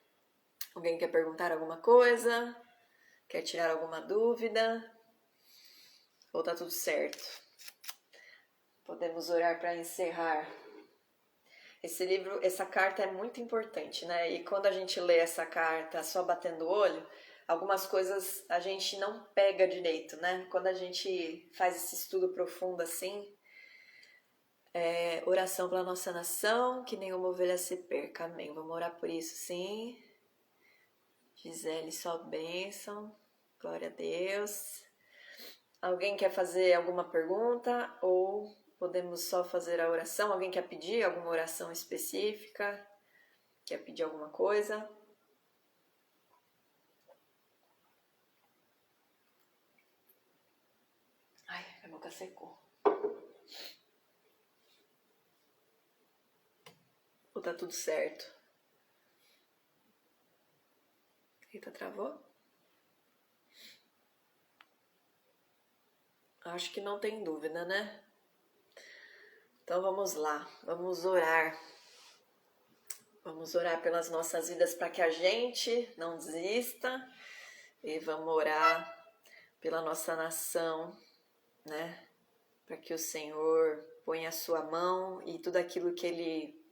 S1: Alguém quer perguntar alguma coisa? Quer tirar alguma dúvida? Ou tá tudo certo? Podemos orar para encerrar. Esse livro, essa carta é muito importante, né? E quando a gente lê essa carta só batendo o olho, algumas coisas a gente não pega direito, né? Quando a gente faz esse estudo profundo assim, oração pela nossa nação, que nenhuma ovelha se perca, amém. Vamos orar por isso, sim. Gisele, só bênção, glória a Deus. Alguém quer fazer alguma pergunta ou podemos só fazer a oração? Alguém quer pedir alguma oração específica? Quer pedir alguma coisa? Ai, a boca secou. Ou tá tudo certo? Eita, travou? Acho que não tem dúvida, né? Então vamos lá, vamos orar. Vamos orar pelas nossas vidas para que a gente não desista e vamos orar pela nossa nação, né? Para que o Senhor ponha a sua mão e tudo aquilo que Ele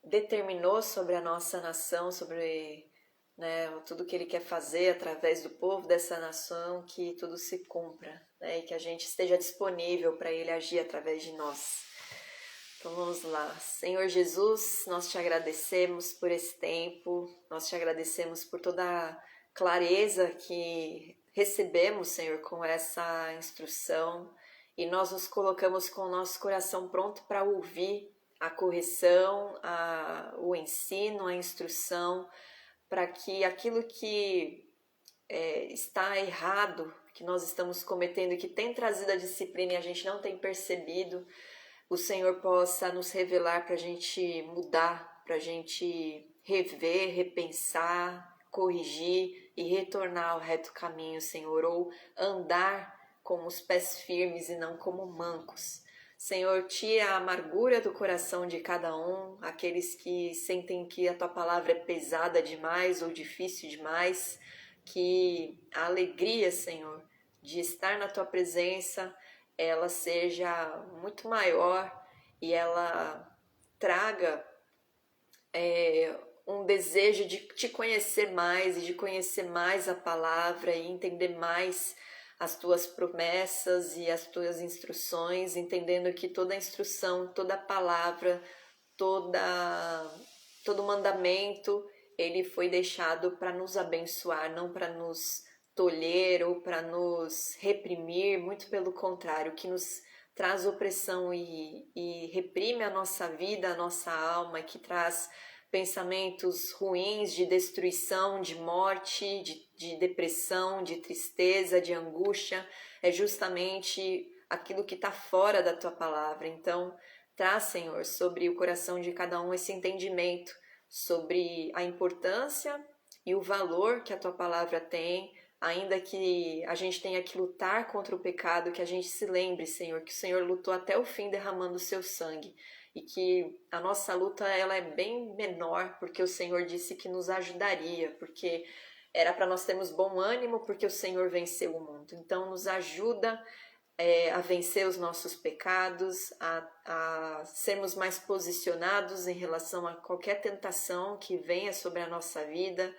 S1: determinou sobre a nossa nação, sobre, né, tudo que Ele quer fazer através do povo dessa nação, que tudo se cumpra, né, e que a gente esteja disponível para Ele agir através de nós. Então vamos lá. Senhor Jesus, nós te agradecemos por esse tempo, nós te agradecemos por toda a clareza que recebemos, Senhor, com essa instrução, e nós nos colocamos com o nosso coração pronto para ouvir a correção, o ensino, a instrução, para que aquilo que está errado, que nós estamos cometendo, que tem trazido a disciplina e a gente não tem percebido, o Senhor possa nos revelar para a gente mudar, para a gente rever, repensar, corrigir e retornar ao reto caminho, Senhor, ou andar com os pés firmes e não como mancos. Senhor, tira a amargura do coração de cada um, aqueles que sentem que a Tua palavra é pesada demais ou difícil demais, que a alegria, Senhor, de estar na Tua presença, ela seja muito maior e ela traga um desejo de te conhecer mais e de conhecer mais a palavra e entender mais as tuas promessas e as tuas instruções, entendendo que toda instrução, toda palavra, todo mandamento, ele foi deixado para nos abençoar, não para nos tolher ou para nos reprimir, muito pelo contrário, que nos traz opressão e reprime a nossa vida, a nossa alma, que traz pensamentos ruins de destruição, de morte, de depressão, de tristeza, de angústia, é justamente aquilo que está fora da Tua palavra. Então, traz, Senhor, sobre o coração de cada um esse entendimento sobre a importância e o valor que a Tua palavra tem ainda que a gente tenha que lutar contra o pecado, que a gente se lembre, Senhor, que o Senhor lutou até o fim derramando o seu sangue e que a nossa luta ela é bem menor, porque o Senhor disse que nos ajudaria, porque era para nós termos bom ânimo, porque o Senhor venceu o mundo. Então, nos ajuda a vencer os nossos pecados, a sermos mais posicionados em relação a qualquer tentação que venha sobre a nossa vida,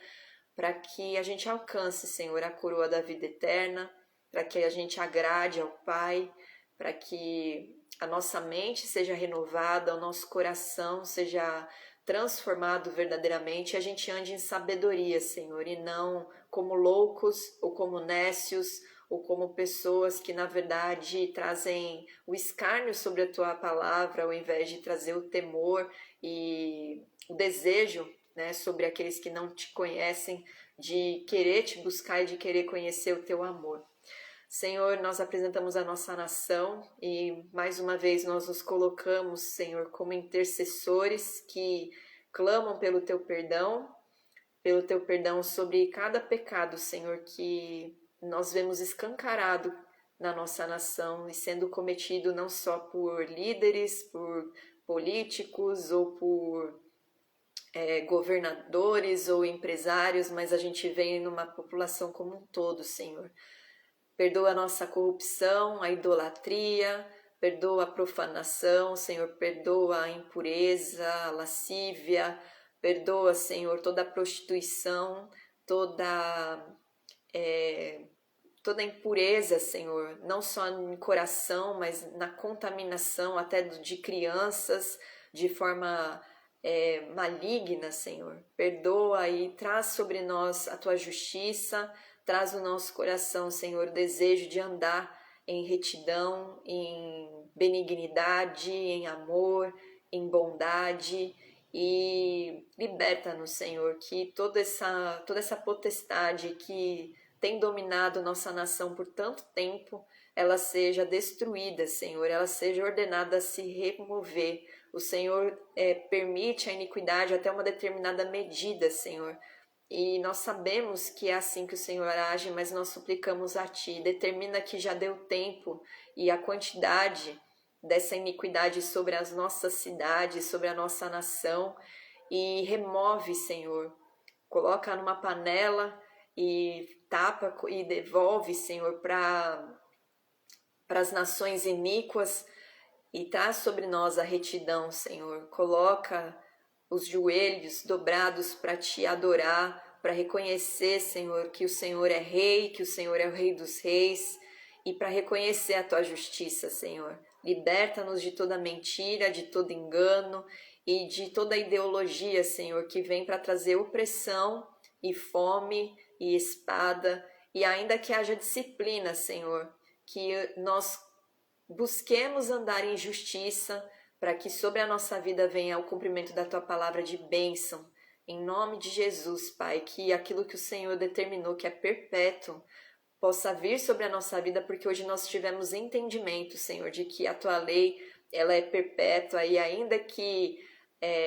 S1: para que a gente alcance, Senhor, a coroa da vida eterna, para que a gente agrade ao Pai, para que a nossa mente seja renovada, o nosso coração seja transformado verdadeiramente, e a gente ande em sabedoria, Senhor, e não como loucos ou como nécios, ou como pessoas que na verdade trazem o escárnio sobre a tua palavra, ao invés de trazer o temor e o desejo, né, sobre aqueles que não te conhecem, de querer te buscar e de querer conhecer o teu amor. Senhor, nós apresentamos a nossa nação e mais uma vez nós nos colocamos, Senhor, como intercessores que clamam pelo teu perdão sobre cada pecado, Senhor, que nós vemos escancarado na nossa nação e sendo cometido não só por líderes, por políticos ou por governadores ou empresários, mas a gente vem numa população como um todo, Senhor. Perdoa a nossa corrupção, a idolatria, perdoa a profanação, Senhor, perdoa a impureza, a lascívia, perdoa, Senhor, toda a prostituição, toda impureza, Senhor, não só no coração, mas na contaminação até de crianças, de forma maligna, Senhor. Perdoa e traz sobre nós a tua justiça, traz no nosso coração, Senhor, o desejo de andar em retidão, em benignidade, em amor, em bondade, e liberta-nos, Senhor, que toda essa potestade que tem dominado nossa nação por tanto tempo, ela seja destruída, Senhor, ela seja ordenada a se remover. O Senhor permite a iniquidade até uma determinada medida, Senhor. E nós sabemos que é assim que o Senhor age, mas nós suplicamos a Ti. Determina que já deu tempo e a quantidade dessa iniquidade sobre as nossas cidades, sobre a nossa nação, e remove, Senhor. Coloca numa panela e tapa e devolve, Senhor, para as nações iníquas e traz sobre nós a retidão, Senhor. Coloca os joelhos dobrados para te adorar, para reconhecer, Senhor, que o Senhor é Rei, que o Senhor é o Rei dos Reis, e para reconhecer a tua justiça, Senhor. Liberta-nos de toda mentira, de todo engano e de toda ideologia, Senhor, que vem para trazer opressão e fome e espada, e ainda que haja disciplina, Senhor, que nós busquemos andar em justiça, para que sobre a nossa vida venha o cumprimento da tua palavra de bênção. Em nome de Jesus, Pai, que aquilo que o Senhor determinou, que é perpétuo, possa vir sobre a nossa vida, porque hoje nós tivemos entendimento, Senhor, de que a tua lei ela é perpétua e ainda que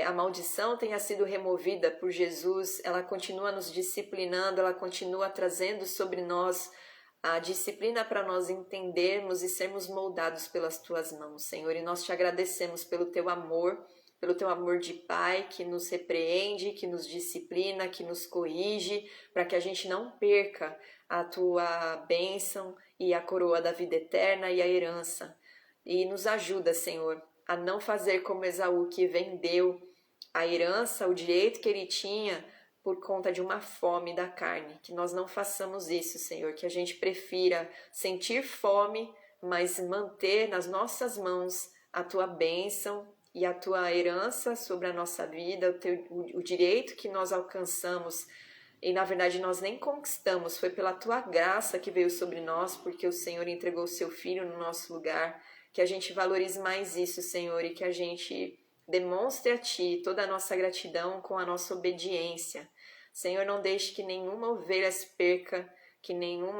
S1: a maldição tenha sido removida por Jesus, ela continua nos disciplinando, ela continua trazendo sobre nós a disciplina para nós entendermos e sermos moldados pelas tuas mãos, Senhor. E nós te agradecemos pelo teu amor de Pai que nos repreende, que nos disciplina, que nos corrige, para que a gente não perca a tua bênção e a coroa da vida eterna e a herança. E nos ajuda, Senhor, a não fazer como Esaú, que vendeu a herança, o direito que ele tinha, por conta de uma fome da carne. Que nós não façamos isso, Senhor, que a gente prefira sentir fome, mas manter nas nossas mãos a tua bênção e a tua herança sobre a nossa vida, o direito que nós alcançamos e na verdade nós nem conquistamos, foi pela tua graça que veio sobre nós, porque o Senhor entregou o seu Filho no nosso lugar. Que a gente valorize mais isso, Senhor, e que a gente demonstre a Ti toda a nossa gratidão com a nossa obediência. Senhor, não deixe que nenhuma ovelha se perca, que nenhum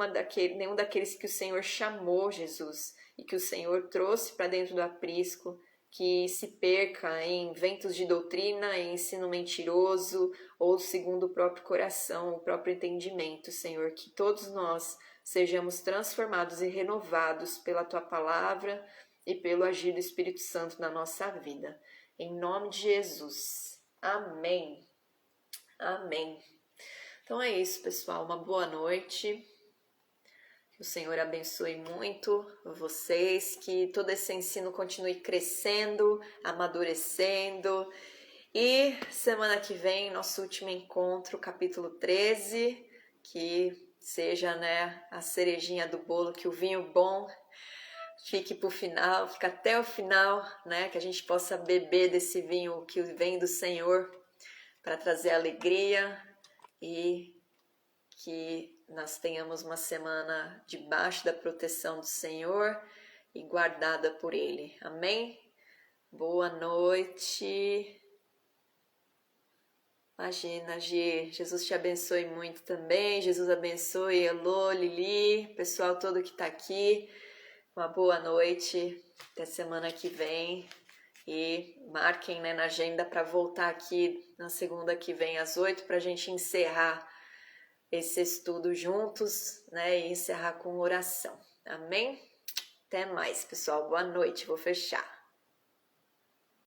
S1: daqueles que o Senhor chamou, Jesus, e que o Senhor trouxe para dentro do aprisco, que se perca em ventos de doutrina, em ensino mentiroso ou segundo o próprio coração, o próprio entendimento, Senhor, que todos nós sejamos transformados e renovados pela Tua palavra e pelo agir do Espírito Santo na nossa vida. Em nome de Jesus. Amém. Amém. Então é isso, pessoal. Uma boa noite. Que o Senhor abençoe muito vocês, que todo esse ensino continue crescendo, amadurecendo. E semana que vem, nosso último encontro, capítulo 13, que seja, né, a cerejinha do bolo, que o vinho bom fique pro final, fique até o final, né, que a gente possa beber desse vinho que vem do Senhor para trazer alegria e que nós tenhamos uma semana debaixo da proteção do Senhor e guardada por Ele. Amém? Boa noite. Imagina, Gi, Jesus te abençoe muito também. Jesus abençoe Elô, Lili, pessoal todo que está aqui. Uma boa noite. Até semana que vem. E marquem, né, na agenda para voltar aqui na segunda que vem às 8 para a gente encerrar esse estudo juntos, né, e encerrar com oração. Amém? Até mais, pessoal. Boa noite. Vou fechar.